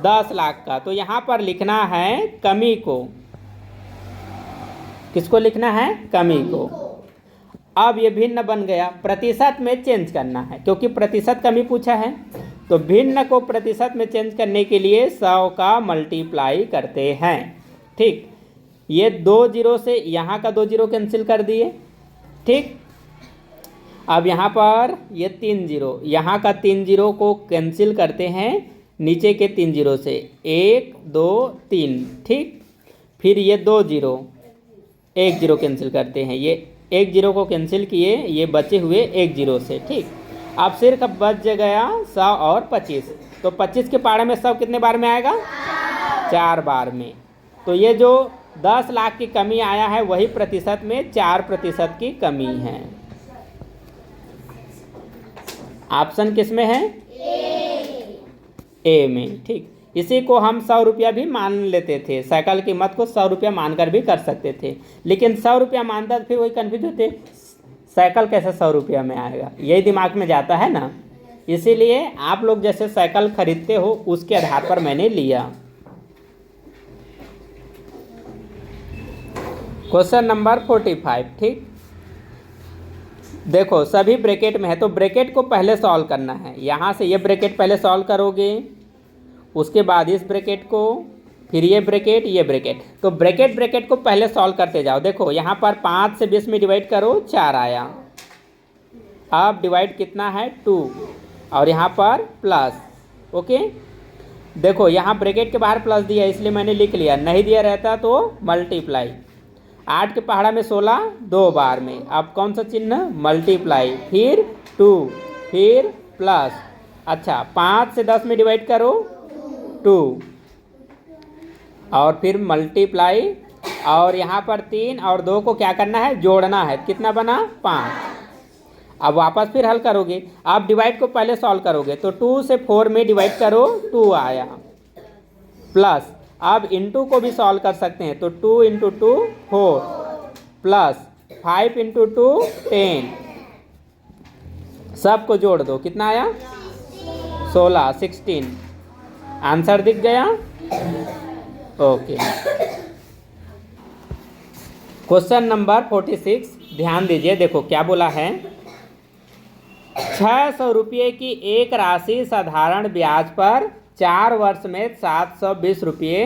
10 लाख का। तो यहाँ पर लिखना है कमी को। किसको लिखना है? कमी को। अब ये भिन्न बन गया, प्रतिशत में चेंज करना है क्योंकि प्रतिशत कमी पूछा है। तो भिन्न को प्रतिशत में चेंज करने के लिए 100 का मल्टीप्लाई करते हैं। ठीक, ये 2 जीरो से यहाँ का 2 जीरो कैंसिल कर दिए। ठीक, अब यहाँ पर ये 3 जीरो, यहाँ का 3 जीरो को कैंसिल करते हैं नीचे के 3 जीरो से, 1 2 3। ठीक, फिर ये 2 जीरो, 1 जीरो कैंसिल करते हैं, ये 1 जीरो को कैंसिल किए, ये बचे हुए 1 जीरो से। ठीक, अब सिर्फ बच गया 100 और 25। तो 25 के पारे में 100 कितने बार में आएगा? 4 बार में। तो ये जो 10 लाख की कमी आया है वही प्रतिशत में 4% की कमी है। ऑप्शन किस में है? ए में। ठीक, इसी को हम 100 रुपया भी मान लेते थे, साइकिल की कीमत को 100 रुपया मानकर भी कर सकते थे, लेकिन 100 रुपया मानता फिर वही कन्फ्यूज होते, साइकिल कैसे 100 रुपया में आएगा, यही दिमाग में जाता है ना। इसीलिए आप लोग जैसे साइकिल खरीदते हो उसके आधार पर मैंने लिया। Question number 45। ठीक, देखो सभी ब्रैकेट में है तो ब्रैकेट को पहले सॉल्व करना है। यहाँ से ये ब्रैकेट पहले सॉल्व करोगे, उसके बाद इस ब्रैकेट को, फिर ये ब्रैकेट। तो ब्रैकेट को पहले सॉल्व करते जाओ। देखो यहाँ पर 5 से 20 में डिवाइड करो, 4 आया। अब डिवाइड कितना है? 2, और यहाँ पर प्लस। ओके, देखो यहाँ ब्रैकेट के बाहर प्लस दिया इसलिए मैंने लिख लिया, नहीं दिया रहता तो मल्टीप्लाई। 8 के पहाड़ा में 16 2 बार में, अब कौन सा चिन्ह? मल्टीप्लाई, फिर 2, फिर प्लस। अच्छा, 5 से 10 में डिवाइड करो, 2, और फिर मल्टीप्लाई, और यहाँ पर 3 और 2 को क्या करना है? जोड़ना है। कितना बना? 5। अब वापस फिर हल करोगे, आप डिवाइड को पहले सॉल्व करोगे तो 2 से 4 में डिवाइड करो, 2 आया, प्लस। अब इंटू को भी सॉल्व कर सकते हैं तो 2 × 2 4, प्लस 5 × 2 10। सबको जोड़ दो, कितना आया? 16 16। आंसर दिख गया? ओके। क्वेश्चन नंबर 46 ध्यान दीजिए, देखो क्या बोला है। 600 रुपये की एक राशि साधारण ब्याज पर 4 वर्ष में 720 रुपये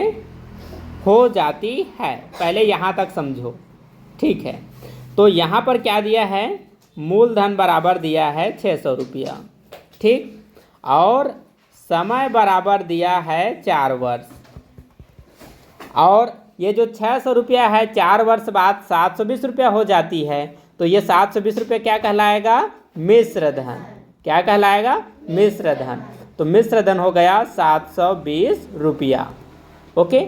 हो जाती है। पहले यहाँ तक समझो, ठीक है। तो यहाँ पर क्या दिया है, मूलधन बराबर दिया है 600 रुपया, ठीक, और समय बराबर दिया है 4 वर्ष, और ये जो 600 रुपया है 4 वर्ष बाद 720 रुपया हो जाती है, तो ये 720 रुपया क्या कहलाएगा, मिश्र धन। क्या कहलाएगा, मिश्र धन। तो मिश्र धन हो गया 720 रुपया। ओके,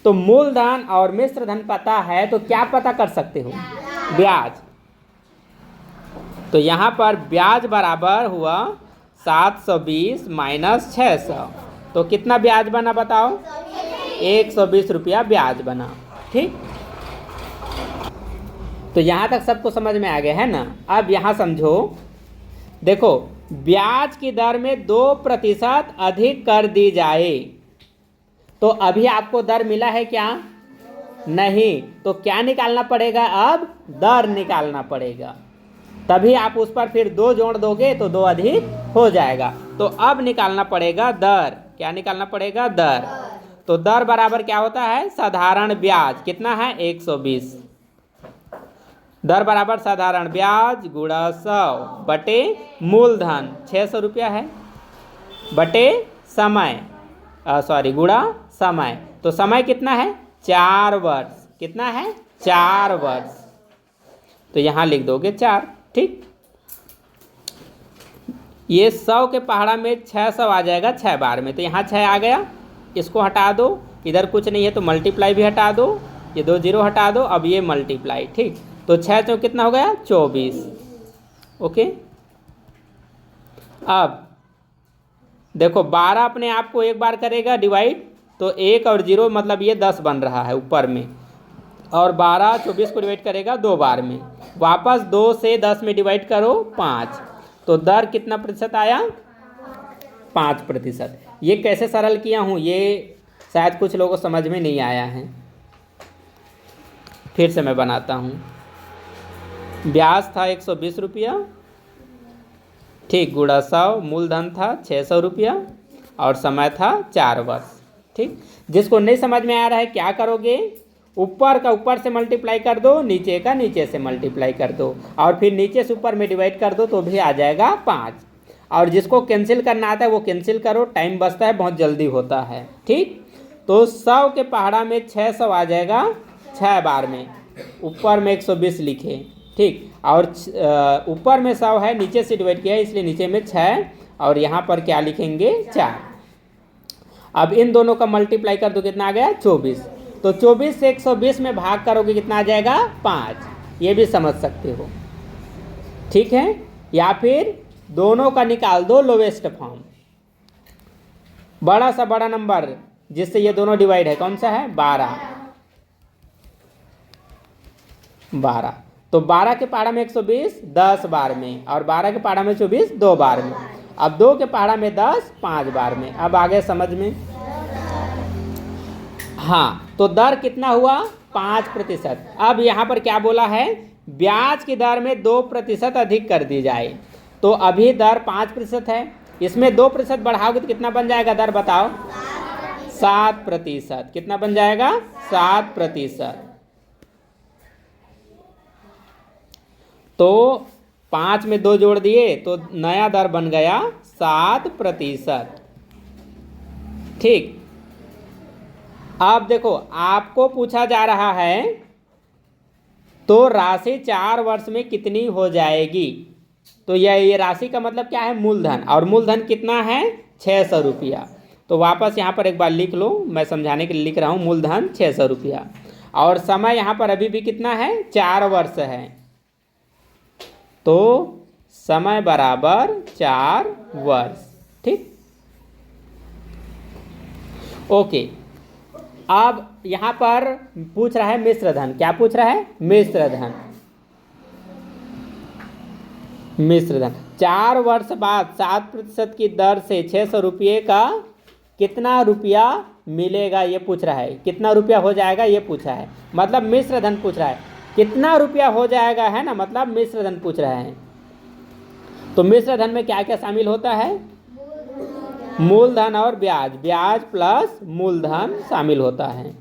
तो मूलधन और मिश्र धन पता है तो क्या पता कर सकते हो, ब्याज। तो यहाँ पर ब्याज बराबर हुआ 720 माइनस 600, तो कितना ब्याज बना बताओ, 120 रुपया ब्याज बना, ठीक। तो यहाँ तक सबको समझ में आ गया है ना। अब यहाँ समझो, देखो ब्याज की दर में 2% अधिक कर दी जाए, तो अभी आपको दर मिला है क्या, नहीं, तो क्या निकालना पड़ेगा, अब दर निकालना पड़ेगा, तभी आप उस पर फिर 2 जोड़ दोगे तो 2 अधिक हो जाएगा। तो अब निकालना पड़ेगा दर। क्या निकालना पड़ेगा, दर। तो दर बराबर क्या होता है, साधारण ब्याज कितना है, 120। दर बराबर साधारण ब्याज गुणा 100 बटे मूलधन 600 रुपया है, बटे समय, गुणा समय। तो समय कितना है, 4 वर्ष। कितना है, 4 वर्ष। तो यहाँ लिख दोगे 4, ठीक। ये 100 के पहाड़ा में 600 आ जाएगा 6 बार में, तो यहाँ 6 आ गया, इसको हटा दो, इधर कुछ नहीं है तो मल्टीप्लाई भी हटा दो, ये 2 जीरो हटा दो, अब ये मल्टीप्लाई, ठीक। तो 6 चौक कितना हो गया, 24। ओके, अब देखो 12 अपने आप को एक बार करेगा डिवाइड, तो 1 और 0 मतलब ये 10 बन रहा है ऊपर में, और 12 24 को डिवाइड करेगा 2 बार में, वापस 2 से 10 में डिवाइड करो 5, तो दर कितना प्रतिशत आया, 5%। ये कैसे सरल किया हूँ, ये शायद कुछ लोगों को समझ में नहीं आया है, फिर से मैं बनाता हूँ। ब्याज था 120 रुपया, ठीक, गुणा 100, मूलधन था 600 रुपया, और समय था 4 वर्ष, ठीक। जिसको नहीं समझ में आ रहा है क्या करोगे, ऊपर का ऊपर से मल्टीप्लाई कर दो, नीचे का नीचे से मल्टीप्लाई कर दो, और फिर नीचे से ऊपर में डिवाइड कर दो, तो भी आ जाएगा 5। और जिसको कैंसिल करना आता है वो कैंसिल करो, टाइम बचता है, बहुत जल्दी होता है, ठीक। तो 100 के पहाड़ा में 600 आ जाएगा 6 बार में, ऊपर में 120 लिखे, ठीक, और ऊपर में 100 है, नीचे से डिवाइड किया है इसलिए नीचे में 6, और यहाँ पर क्या लिखेंगे, 4। अब इन दोनों का मल्टीप्लाई कर दो, कितना आ गया, 24। तो 24 से 120 में भाग करोगे कितना आ जाएगा, 5। ये भी समझ सकते हो, ठीक है। या फिर दोनों का निकाल दो लोवेस्ट फॉर्म, बड़ा सा बड़ा नंबर जिससे ये दोनों डिवाइड है, कौन सा है, 12। तो 12 के पहाड़ा में 120 10 बार में, और 12 के पहाड़ा में 24 2 बार में, अब 2 के पहाड़ा में 10 5 बार में। अब आगे समझ में, हाँ, तो दर कितना हुआ, 5%। अब यहाँ पर क्या बोला है, ब्याज की दर में 2% अधिक कर दी जाए, तो अभी दर 5% है, इसमें 2% बढ़ाओगे तो कितना बन जाएगा, दर बताओ, 7%। कितना बन जाएगा, 7%। तो 5 में 2 जोड़ दिए तो नया दर बन गया 7%, ठीक। अब देखो आपको पूछा जा रहा है तो राशि 4 वर्ष में कितनी हो जाएगी, तो ये राशि का मतलब क्या है, मूलधन, और मूलधन कितना है, 600 रुपया। तो वापस यहाँ पर एक बार लिख लो, मैं समझाने के लिए लिख रहा हूँ, मूलधन 600 रुपया, और समय यहाँ पर अभी भी कितना है, 4 वर्ष है, तो समय बराबर 4 वर्ष, ठीक। ओके, अब यहाँ पर पूछ रहा है मिश्र धन। क्या पूछ रहा है, मिश्र धन। मिश्र धन 4 वर्ष बाद 7% की दर से 600 रुपये का कितना रुपया मिलेगा ये पूछ रहा है, कितना रुपया हो जाएगा ये पूछा है, मतलब मिश्र धन पूछ रहा है, कितना रुपया हो जाएगा है ना, मतलब मिश्र धन पूछ रहा है। तो मिश्र धन में क्या क्या शामिल होता है? मूलधन और ब्याज, ब्याज प्लस मूलधन शामिल होता है।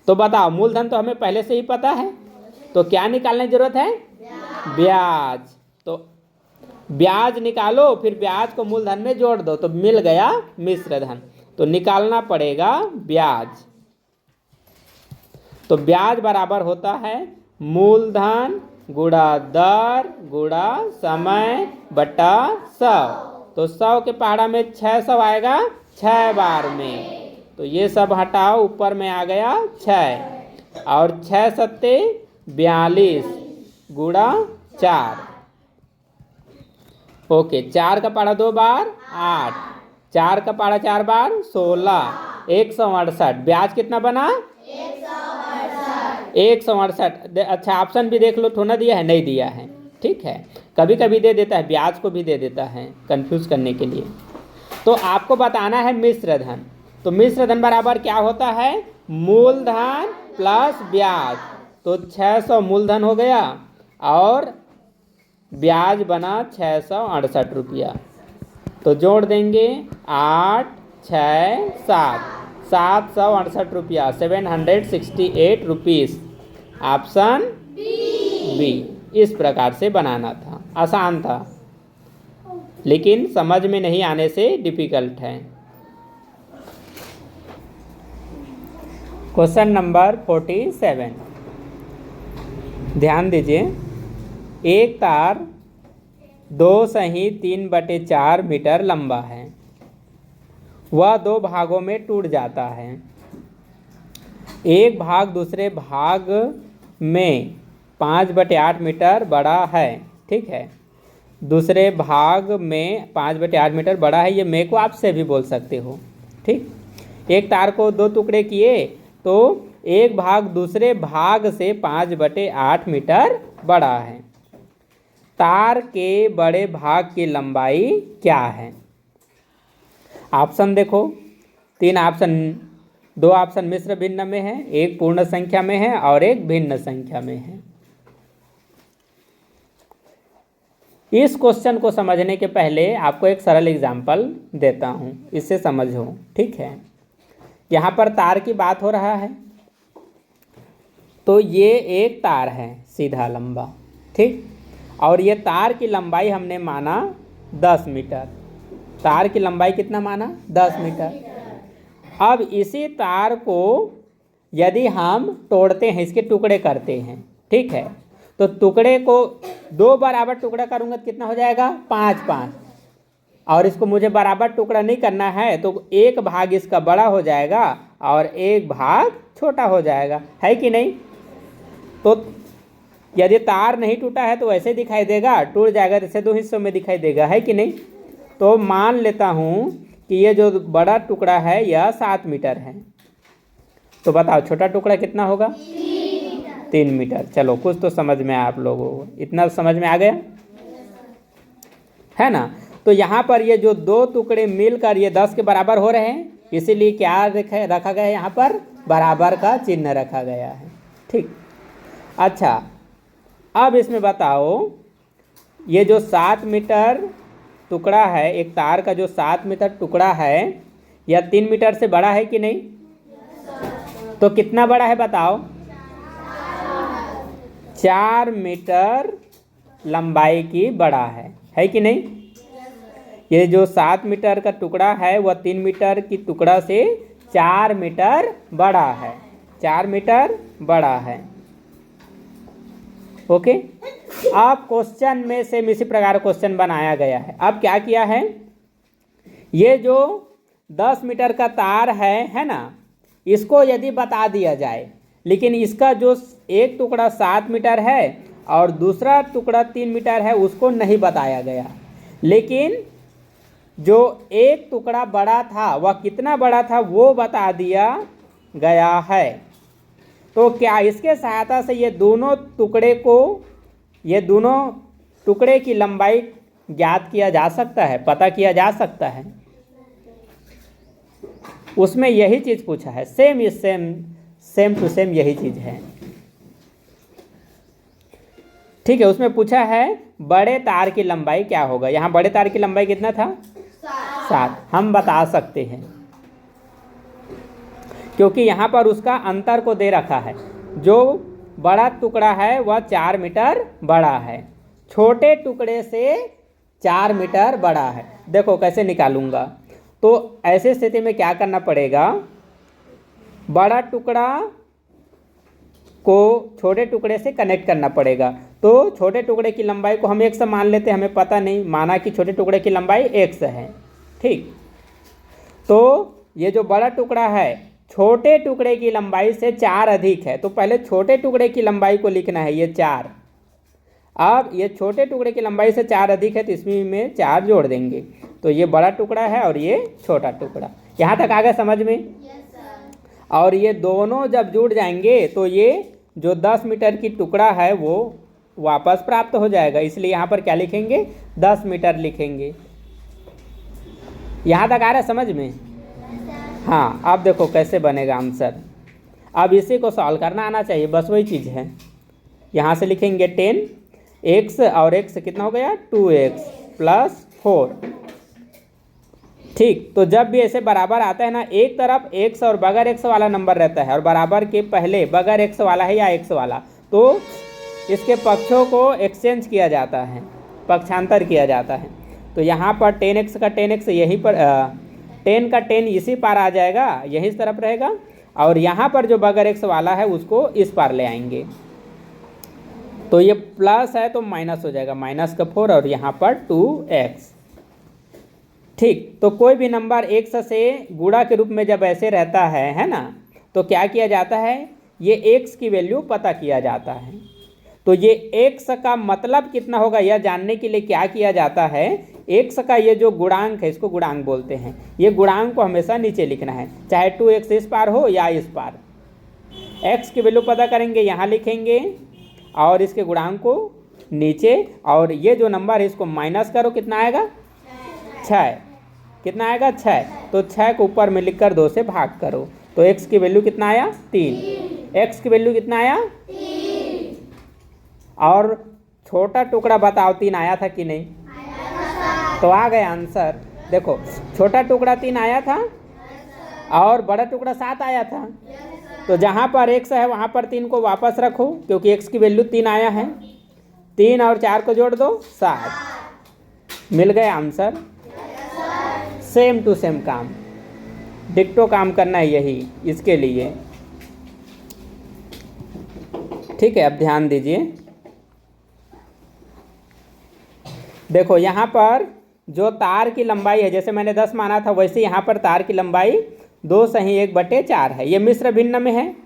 तो बताओ, मूलधन तो हमें पहले से ही पता है, तो क्या निकालने की जरूरत है? ब्याज। तो ब्याज निकालो, फिर ब्याज को मूलधन में जोड़ दो, तो मिल गया मिश्र धन। तो निकालना पड़ेगा ब्याज। तो ब्याज बराबर होता है मूलधन गुणा दर गुणा समय बटा 100। तो 100 के पहाड़ा में 600 आएगा 6 बार में, तो ये सब हटाओ, ऊपर में आ गया 6 और 6 सत्ते 42 गुणा 4। ओके, 4 का पहाड़ा 2 बार 8, 4 का पहाड़ा 4 बार 16, 168। ब्याज कितना बना? 168। अच्छा, ऑप्शन भी देख लो, थोड़ा दिया है, नहीं दिया है, ठीक है, कभी कभी दे देता है, ब्याज को भी दे देता है कंफ्यूज करने के लिए। तो आपको बताना है मिश्र धन। तो मिश्र धन बराबर क्या होता है? मूलधन प्लस ब्याज। तो 600 मूलधन हो गया और ब्याज बना 668 रुपया। तो जोड़ देंगे 8 6 7, 768 रुपया, 768 रुपीज़। Option B. इस प्रकार से बनाना था, आसान था, लेकिन समझ में नहीं आने से डिफिकल्ट है। क्वेश्चन नंबर 47, ध्यान दीजिए। एक तार 2.3/4 मीटर लंबा है, वह 2 भागों में टूट जाता है। एक भाग दूसरे भाग में 5/8 मीटर बड़ा है, ठीक है, दूसरे भाग में 5/8 मीटर बड़ा है, ये मैं को आपसे भी बोल सकते हो, ठीक। एक तार को 2 टुकड़े किए, तो एक भाग दूसरे भाग से 5/8 मीटर बड़ा है। तार के बड़े भाग की लंबाई क्या है? ऑप्शन देखो, 3 ऑप्शन, 2 ऑप्शन मिश्र भिन्न में है, एक पूर्ण संख्या में है और एक भिन्न संख्या में है। इस क्वेश्चन को समझने के पहले आपको एक सरल एग्जाम्पल देता हूँ, इससे समझो, ठीक है। यहाँ पर तार की बात हो रहा है, तो ये एक तार है सीधा लंबा, ठीक, और ये तार की लंबाई हमने माना 10 मीटर। तार की लंबाई कितना माना? 10 मीटर। अब इसी तार को यदि हम तोड़ते हैं, इसके टुकड़े करते हैं, ठीक है, तो टुकड़े को 2 बराबर टुकड़ा करूँगा तो कितना हो जाएगा? 5-5। और इसको मुझे बराबर टुकड़ा नहीं करना है, तो एक भाग इसका बड़ा हो जाएगा और एक भाग छोटा हो जाएगा, है कि नहीं? तो यदि तार नहीं टूटा है तो ऐसे दिखाई देगा, टूट जाएगा तो इसे 2 हिस्सों में दिखाई देगा, है कि नहीं? तो मान लेता हूँ कि ये जो बड़ा टुकड़ा है यह 7 मीटर है, तो बताओ छोटा टुकड़ा कितना होगा? 3 मीटर। चलो, कुछ तो समझ में आया आप लोगों को, इतना समझ में आ गया है ना? तो यहाँ पर ये जो 2 टुकड़े मिलकर ये 10 के बराबर हो रहे हैं, इसीलिए क्या रखा गया है? यहाँ पर बराबर का चिन्ह रखा गया है, ठीक। अच्छा, अब इसमें बताओ, ये जो 7 मीटर टुकड़ा है, एक तार का जो 7 मीटर टुकड़ा है, यह 3 मीटर से बड़ा है कि नहीं? तो कितना बड़ा है बताओ? 4 मीटर लंबाई की बड़ा है कि नहीं? ये जो 7 मीटर का टुकड़ा है वह 3 मीटर की टुकड़ा से 4 मीटर बड़ा है, 4 मीटर बड़ा है, ओके। अब क्वेश्चन में से इसी प्रकार क्वेश्चन बनाया गया है। अब क्या किया है, ये जो 10 मीटर का तार है ना, इसको यदि बता दिया जाए, लेकिन इसका जो एक टुकड़ा 7 मीटर है और दूसरा टुकड़ा 3 मीटर है, उसको नहीं बताया गया, लेकिन जो एक टुकड़ा बड़ा था वह कितना बड़ा था वो बता दिया गया है। तो क्या इसके सहायता से ये दोनों टुकड़े की लंबाई ज्ञात किया जा सकता है, पता किया जा सकता है? उसमें यही चीज़ पूछा है, सेम टू सेम यही चीज़ है। ठीक है, उसमें पूछा है बड़े तार की लंबाई क्या होगा। यहाँ बड़े तार की लंबाई कितना था? 7। हम बता सकते हैं क्योंकि यहाँ पर उसका अंतर को दे रखा है। जो बड़ा टुकड़ा है वह 4 मीटर बड़ा है, छोटे टुकड़े से 4 मीटर बड़ा है। देखो कैसे निकालूंगा। तो ऐसे स्थिति में क्या करना पड़ेगा, बड़ा टुकड़ा को छोटे टुकड़े से कनेक्ट करना पड़ेगा। तो छोटे टुकड़े की लंबाई को हम x मान लेते हैं, हमें पता नहीं, माना कि छोटे टुकड़े की लंबाई x है। ठीक, तो ये जो बड़ा टुकड़ा है छोटे टुकड़े की लंबाई से 4 अधिक है, तो पहले छोटे टुकड़े की लंबाई को लिखना है, ये 4। अब ये छोटे टुकड़े की लंबाई से 4 अधिक है तो इसमें में 4 जोड़ देंगे, तो ये बड़ा टुकड़ा है और ये छोटा टुकड़ा। यहाँ तक आ गया समझ में? और ये दोनों जब जुड़ जाएंगे तो ये जो 10 मीटर की टुकड़ा है वो वापस प्राप्त हो जाएगा, इसलिए यहाँ पर क्या लिखेंगे? 10 मीटर लिखेंगे। यहाँ तक आ रहा है समझ में? हाँ, अब देखो कैसे बनेगा आंसर। अब इसी को सॉल्व करना आना चाहिए, बस वही चीज़ है। यहाँ से लिखेंगे 10x और x कितना हो गया? 2x plus 4। ठीक, तो जब भी ऐसे बराबर आता है ना, एक तरफ x और बगैर x वाला नंबर रहता है और बराबर के पहले बगैर x वाला है या x वाला, तो इसके पक्षों को एक्सचेंज किया जाता है, पक्षांतर किया जाता है। तो यहाँ पर 10x का 10x यहीं पर 10 का 10 इसी पार आ जाएगा, यही इस तरफ रहेगा, और यहाँ पर जो बगैर x वाला है उसको इस पार ले आएंगे। तो ये प्लस है तो माइनस हो जाएगा, माइनस का 4 और यहाँ पर 2x। ठीक, तो कोई भी नंबर x से गुणा के रूप में जब ऐसे रहता है ना, तो क्या किया जाता है, ये x की वैल्यू पता किया जाता है। तो ये x का मतलब कितना होगा यह जानने के लिए क्या किया जाता है, x का ये जो गुणांक है इसको गुणांक बोलते हैं, ये गुणांक को हमेशा नीचे लिखना है, चाहे 2x इस पार हो या इस पार। x की वैल्यू पता करेंगे, यहाँ लिखेंगे और इसके गुणांक को नीचे, और ये जो नंबर है इसको माइनस करो, कितना आएगा? 6। कितना आएगा? 6। तो 6 को ऊपर में लिखकर 2 से भाग करो, तो x की वैल्यू कितना आया? 3। x की वैल्यू कितना आया? 3। और छोटा टुकड़ा बताओ 3 आया था कि नहीं? तो आ गया आंसर। देखो छोटा टुकड़ा 3 आया था और बड़ा टुकड़ा 7 आया था। तो जहाँ पर x है वहाँ पर 3 को वापस रखो, क्योंकि x की वैल्यू 3 आया है। 3 और 4 को जोड़ दो, 7। मिल गए आंसर। सेम टू सेम काम, डिक्टो काम करना है यही इसके लिए। ठीक है, अब ध्यान दीजिए। देखो यहाँ पर जो तार की लंबाई है, जैसे मैंने 10 माना था, वैसे यहाँ पर तार की लंबाई 2 1/4 है। ये मिश्र भिन्न में है,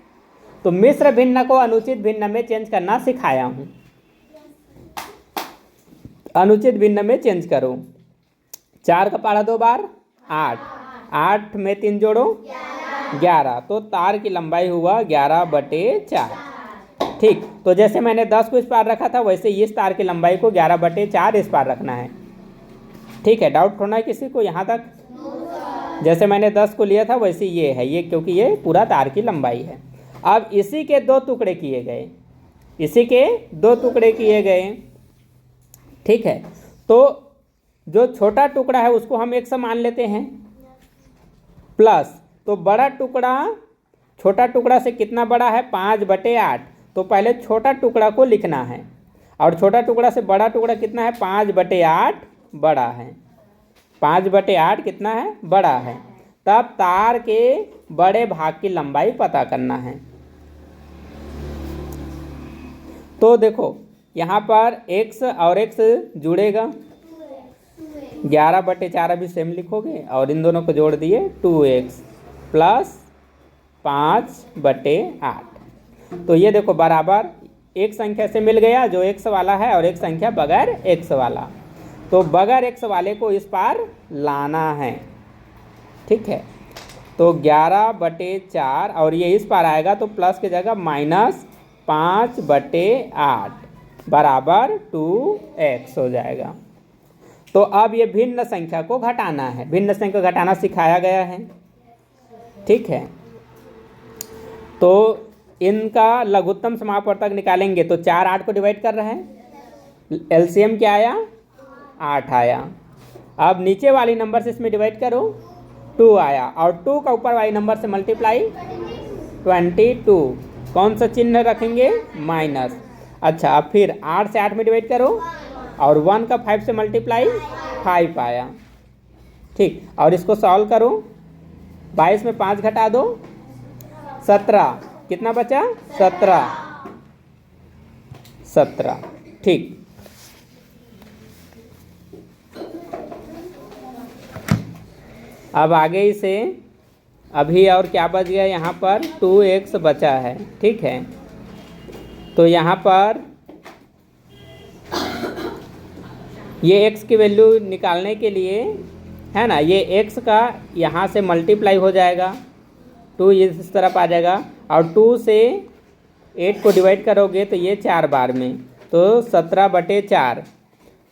तो मिश्र भिन्न को अनुचित भिन्न में चेंज करना सिखाया हूँ। अनुचित भिन्न में चेंज करो। 4 का पहाड़ा 2 बार 8, 8 में 3 जोड़ो 11, तो तार की लंबाई हुआ 11/4। ठीक, तो जैसे मैंने 10 को इस पार रखा था, वैसे इस तार की लंबाई को 11/4 इस पार रखना है। ठीक है, डाउट होना है किसी को यहाँ तक? जैसे मैंने 10 को लिया था वैसे ये है, ये क्योंकि ये पूरा तार की लंबाई है। अब इसी के 2 टुकड़े किए गए, इसी के 2 टुकड़े किए गए। ठीक है, तो जो छोटा टुकड़ा है उसको हम x मान लेते हैं, प्लस तो बड़ा टुकड़ा छोटा टुकड़ा से कितना बड़ा है? 5/8। तो पहले छोटा टुकड़ा को लिखना है, और छोटा टुकड़ा से बड़ा टुकड़ा कितना है? 5/8 बड़ा है। 5/8 कितना है? बड़ा है। तब तार के बड़े भाग की लंबाई पता करना है। तो देखो यहाँ पर x और x जुड़ेगा, 11/4 अभी सेम लिखोगे, और इन दोनों को जोड़ दिए 2x प्लस 5/8। तो ये देखो बराबर एक संख्या से मिल गया जो x वाला है, और एक संख्या बगैर x वाला। तो बगैर x वाले को इस पार लाना है। ठीक है, तो 11/4 और ये इस पार आएगा तो प्लस की जगह -5/8 बराबर 2x हो जाएगा। तो अब ये भिन्न संख्या को घटाना है, भिन्न संख्या घटाना सिखाया गया है। ठीक है। तो इनका लघुत्तम समापवर्तक निकालेंगे तो 4 8 को डिवाइड कर रहे हैं, एलसीएम क्या आया 8 आया। अब नीचे वाली नंबर से इसमें डिवाइड करो 2 आया, और 2 का ऊपर वाली नंबर से मल्टीप्लाई 22, कौन सा चिन्ह रखेंगे माइनस। अच्छा, अब फिर 8 से 8 में डिवाइड करो और 1 का 5 से मल्टीप्लाई 5 आया, ठीक। और इसको सॉल्व करो, 22 में 5 घटा दो 17, कितना बचा 17, ठीक। अब आगे इसे अभी और क्या बच गया, यहाँ पर 2x बचा है, ठीक है। तो यहाँ पर ये x की वैल्यू निकालने के लिए है ना, ये x का यहाँ से मल्टीप्लाई हो जाएगा, 2 इस तरफ आ जाएगा, और 2 से 8 को डिवाइड करोगे तो ये 4 बार में, तो 17/4,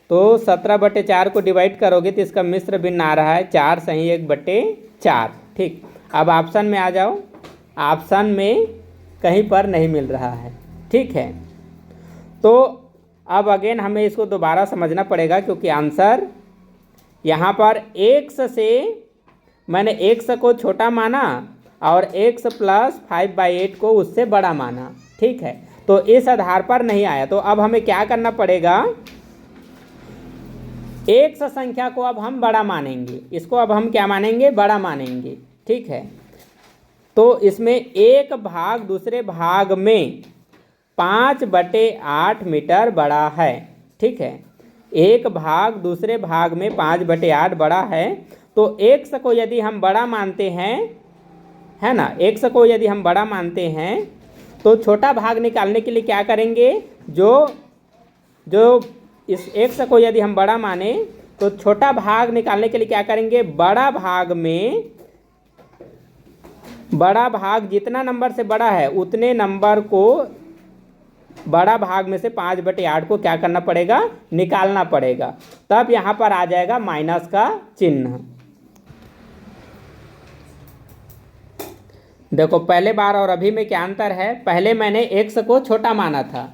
तो 17/4 को डिवाइड करोगे तो इसका मिश्र भिन्न आ रहा है 4 सही 1/4, ठीक। अब ऑप्शन में आ जाओ, ऑप्शन में कहीं पर नहीं मिल रहा है, ठीक है। तो अब अगेन हमें इसको दोबारा समझना पड़ेगा, क्योंकि आंसर यहाँ पर x से मैंने x को छोटा माना और x + 5/8 को उससे बड़ा माना, ठीक है। तो इस आधार पर नहीं आया, तो अब हमें क्या करना पड़ेगा, x संख्या को अब हम बड़ा मानेंगे, इसको अब हम क्या मानेंगे बड़ा मानेंगे, ठीक है। तो इसमें एक भाग दूसरे भाग में 5/8 मीटर बड़ा है, ठीक है। एक भाग दूसरे भाग में 5/8 बड़ा है, तो x को यदि हम बड़ा मानते हैं, है ना, x को यदि हम बड़ा मानते हैं तो छोटा भाग निकालने के लिए क्या करेंगे, जो इस x को यदि हम बड़ा माने तो छोटा भाग निकालने के लिए क्या करेंगे, बड़ा भाग जितना नंबर से बड़ा है उतने नंबर को बड़ा भाग में से 5/8 को क्या करना पड़ेगा, निकालना पड़ेगा, तब यहाँ पर आ जाएगा माइनस का चिन्ह। देखो पहले बार और अभी में क्या अंतर है, पहले मैंने x को छोटा माना था,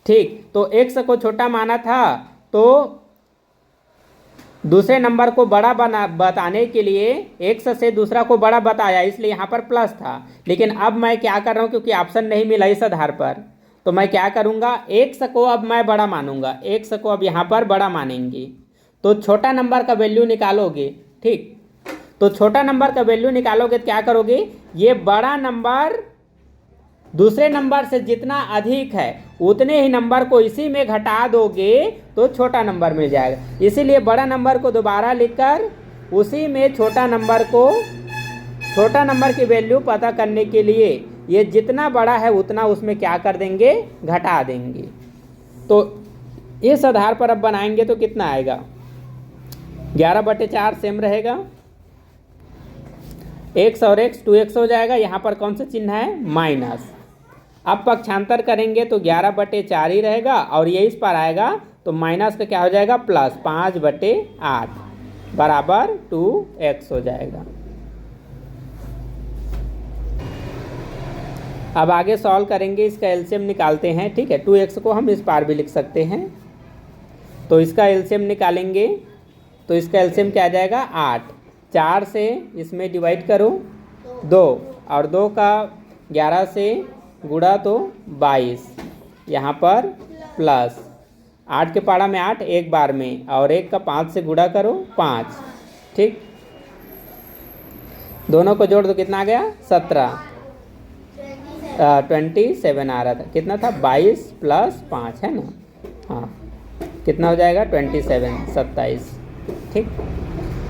ठीक। तो x को छोटा माना था तो दूसरे नंबर को बड़ा बताने के लिए x से दूसरा को बड़ा बताया, इसलिए यहाँ पर प्लस था। लेकिन अब मैं क्या कर रहा हूँ, क्योंकि ऑप्शन नहीं मिला इस आधार पर, तो मैं क्या करूँगा, x को अब मैं बड़ा मानूंगा, x को अब यहाँ पर बड़ा मानेंगे, तो छोटा नंबर का वैल्यू निकालोगे, ठीक। तो छोटा नंबर का वैल्यू निकालोगे तो क्या करोगे, ये बड़ा नंबर दूसरे नंबर से जितना अधिक है उतने ही नंबर को इसी में घटा दोगे तो छोटा नंबर मिल जाएगा। इसीलिए बड़ा नंबर को दोबारा लिखकर उसी में छोटा नंबर की वैल्यू पता करने के लिए ये जितना बड़ा है उतना उसमें क्या कर देंगे, घटा देंगे। तो इस आधार पर अब बनाएंगे तो कितना आएगा, 11/4 सेम रहेगा, x और x 2x हो जाएगा, यहाँ पर कौन सा चिन्ह है, माइनस। अब पक्षांतर करेंगे तो 11/4 ही रहेगा, और ये इस पर आएगा तो माइनस का क्या हो जाएगा, प्लस 5/8 बराबर 2x हो जाएगा। अब आगे सॉल्व करेंगे, इसका एलसीएम निकालते हैं, ठीक है। 2x को हम इस पार भी लिख सकते हैं, तो इसका एलसीएम निकालेंगे तो इसका एलसीएम क्या आ जाएगा, 8। 4 से इसमें डिवाइड करो 2, और 2 का 11 से गुणा तो 22, यहाँ पर प्लस 8 के पारा में 8 एक बार में, और 1 का 5 से गुणा करो 5, ठीक। दोनों को जोड़ दो कितना आ गया, 27 आ रहा था, कितना था 22 + 5 है ना, हाँ कितना हो जाएगा 27, ठीक।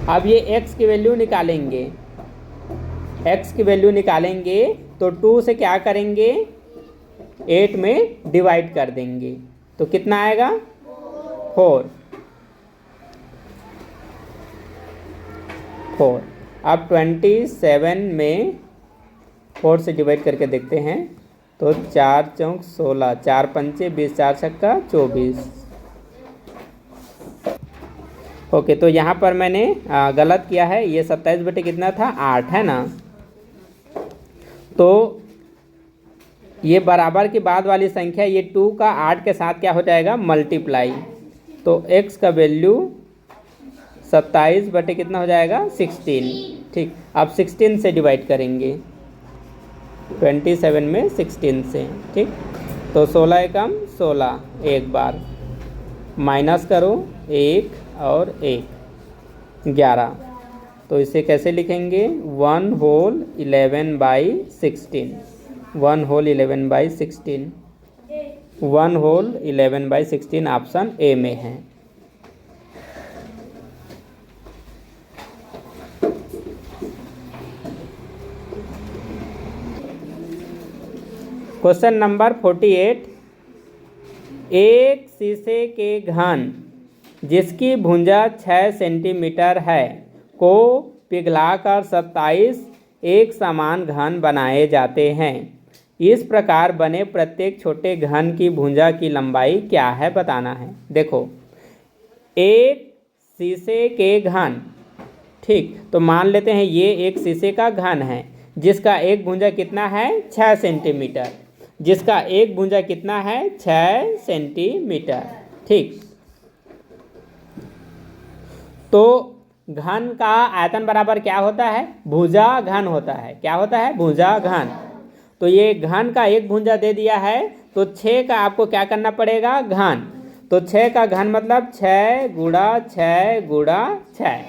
अब ये x की वैल्यू निकालेंगे, तो 2 से क्या करेंगे, 8 में डिवाइड कर देंगे, तो कितना आएगा 4। अब 27 में 4 से डिवाइड करके देखते हैं, तो 4 चौक 16, 4 पंचे 20, 4 छक्का 24। ओके, तो यहाँ पर मैंने गलत किया है, ये 27 बटे कितना था 8 है ना, तो ये बराबर के बाद वाली संख्या, ये 2 का 8 के साथ क्या हो जाएगा, मल्टीप्लाई। तो x का वैल्यू 27 बटे कितना हो जाएगा, 16। ठीक, अब 16 से डिवाइड करेंगे, 27 में 16 से। ठीक, तो 16 एकम 16, एक बार माइनस करो, 1 और 1 11। तो इसे कैसे लिखेंगे, 1 whole 11/16, 1 whole 11/16, 1 whole 11/16 option A में है। क्वेश्चन नंबर 48, एक शीशे के घन जिसकी भुजा 6 सेंटीमीटर है को पिघलाकर 27 एक समान घन बनाए जाते हैं। इस प्रकार बने प्रत्येक छोटे घन की भुजा की लंबाई क्या है, बताना है। देखो, एक शीशे के घन, ठीक, तो मान लेते हैं ये एक शीशे का घन है जिसका एक भुजा कितना है, 6 सेंटीमीटर, जिसका एक भुजा कितना है, 6 सेंटीमीटर। ठीक, तो घन का आयतन बराबर क्या होता है, भुजा घन होता है। क्या होता है, भुजा घन। तो ये घन का एक भुजा दे दिया है, तो 6 का आपको क्या करना पड़ेगा, घन। तो 6 का घन मतलब 6 गुणा 6 गुणा 6।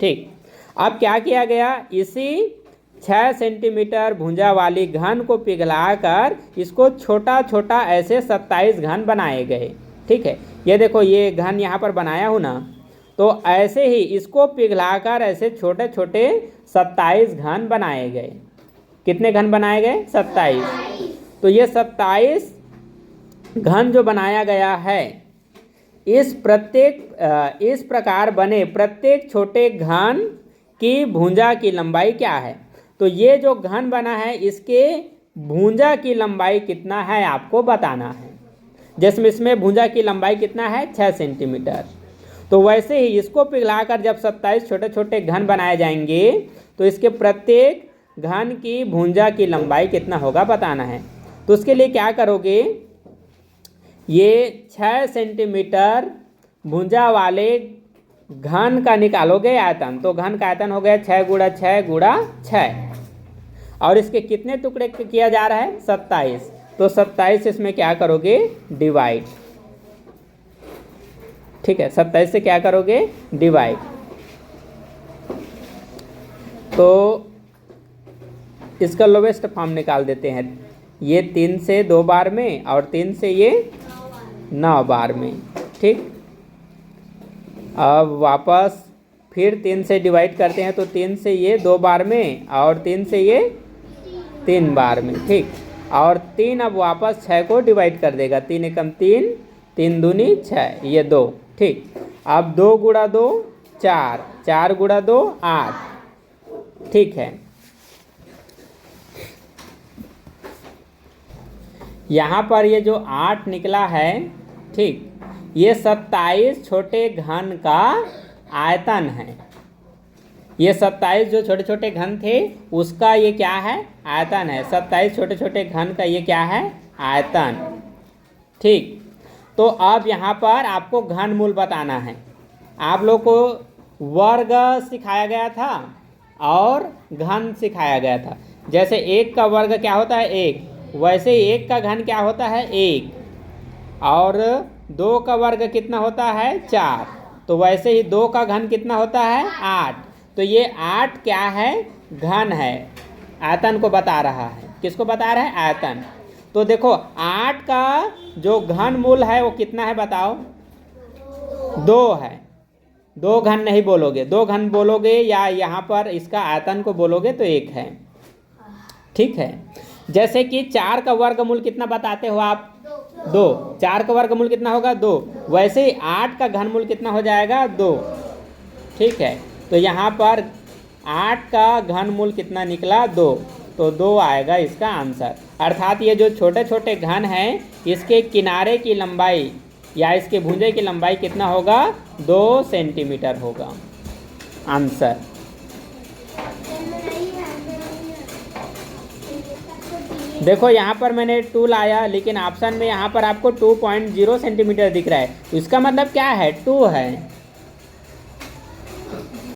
ठीक, अब क्या किया गया, इसी 6 सेंटीमीटर भुजा वाली घन को पिघलाकर इसको छोटा छोटा ऐसे 27 घन बनाए गए। ठीक है, ये देखो, ये घन यहाँ पर बनाया हूँ ना, तो ऐसे ही इसको पिघलाकर ऐसे छोटे छोटे 27 घन बनाए गए। कितने घन बनाए गए, 27। तो ये 27 घन जो बनाया गया है, इस प्रकार बने प्रत्येक छोटे घन की भुजा की लंबाई क्या है। तो ये जो घन बना है इसके भुजा की लंबाई कितना है आपको बताना है। जैसे इसमें भुजा की लंबाई कितना है, 6 सेंटीमीटर। तो वैसे ही इसको पिघलाकर जब 27 छोटे छोटे घन बनाए जाएंगे तो इसके प्रत्येक घन की भुजा की लंबाई कितना होगा बताना है। तो उसके लिए क्या करोगे, ये 6 सेंटीमीटर भुजा वाले घन का निकालोगे आयतन। तो घन का आयतन हो गया 6 गुणा 6 गुणा 6, और इसके कितने टुकड़े किया जा रहा है, 27। तो 27 इसमें क्या करोगे, डिवाइड। ठीक है, 27 से क्या करोगे, डिवाइड। तो इसका लोवेस्ट फॉर्म निकाल देते हैं, ये 3 से 2 बार में और 3 से ये 9 बार में। ठीक, अब वापस फिर 3 से डिवाइड करते हैं, तो 3 से ये 2 बार में और 3 से ये 3 बार में। ठीक, और 3 अब वापस 6 को डिवाइड कर देगा, 3 एकम 3, 3 दूनी 6, ये 2। ठीक, अब 2 गुणा 2 4, 4 गुणा 2 8। ठीक है, यहाँ पर ये जो 8 निकला है, ठीक, ये 27 छोटे घन का आयतन है। ये 27 जो छोटे छोटे घन थे उसका ये क्या है, आयतन है। 27 छोटे छोटे घन का ये क्या है, आयतन। ठीक, तो अब यहाँ पर आपको घन मूल बताना है। आप लोग को वर्ग सिखाया गया था और घन सिखाया गया था। जैसे 1 का वर्ग क्या होता है, 1, वैसे ही 1 का घन क्या होता है, 1, और 2 का वर्ग कितना होता है, 4। तो वैसे ही 2 का घन कितना होता है, 8। तो ये 8 क्या है, घन है, आयतन को बता रहा है। किसको बता रहा है, आयतन। तो देखो 8 का जो घन मूल है वो कितना है बताओ, 2 है। 2 घन नहीं बोलोगे, 2 घन बोलोगे या यहाँ पर इसका आयतन को बोलोगे तो 1 है। ठीक है, जैसे कि 4 का वर्गमूल कितना बताते हो आप, 2। 4 का वर्गमूल कितना होगा, 2। वैसे ही 8 का घनमूल कितना हो जाएगा, 2। ठीक है, तो यहाँ पर 8 का घनमूल कितना निकला, 2। तो 2 आएगा इसका आंसर। अर्थात ये जो छोटे छोटे घन हैं इसके किनारे की लंबाई या इसके भुजे की लंबाई कितना होगा, 2 सेंटीमीटर होगा आंसर। देखो यहाँ पर मैंने 2 लाया, लेकिन ऑप्शन में यहाँ पर आपको 2.0 सेंटीमीटर दिख रहा है, तो इसका मतलब क्या है, 2 है।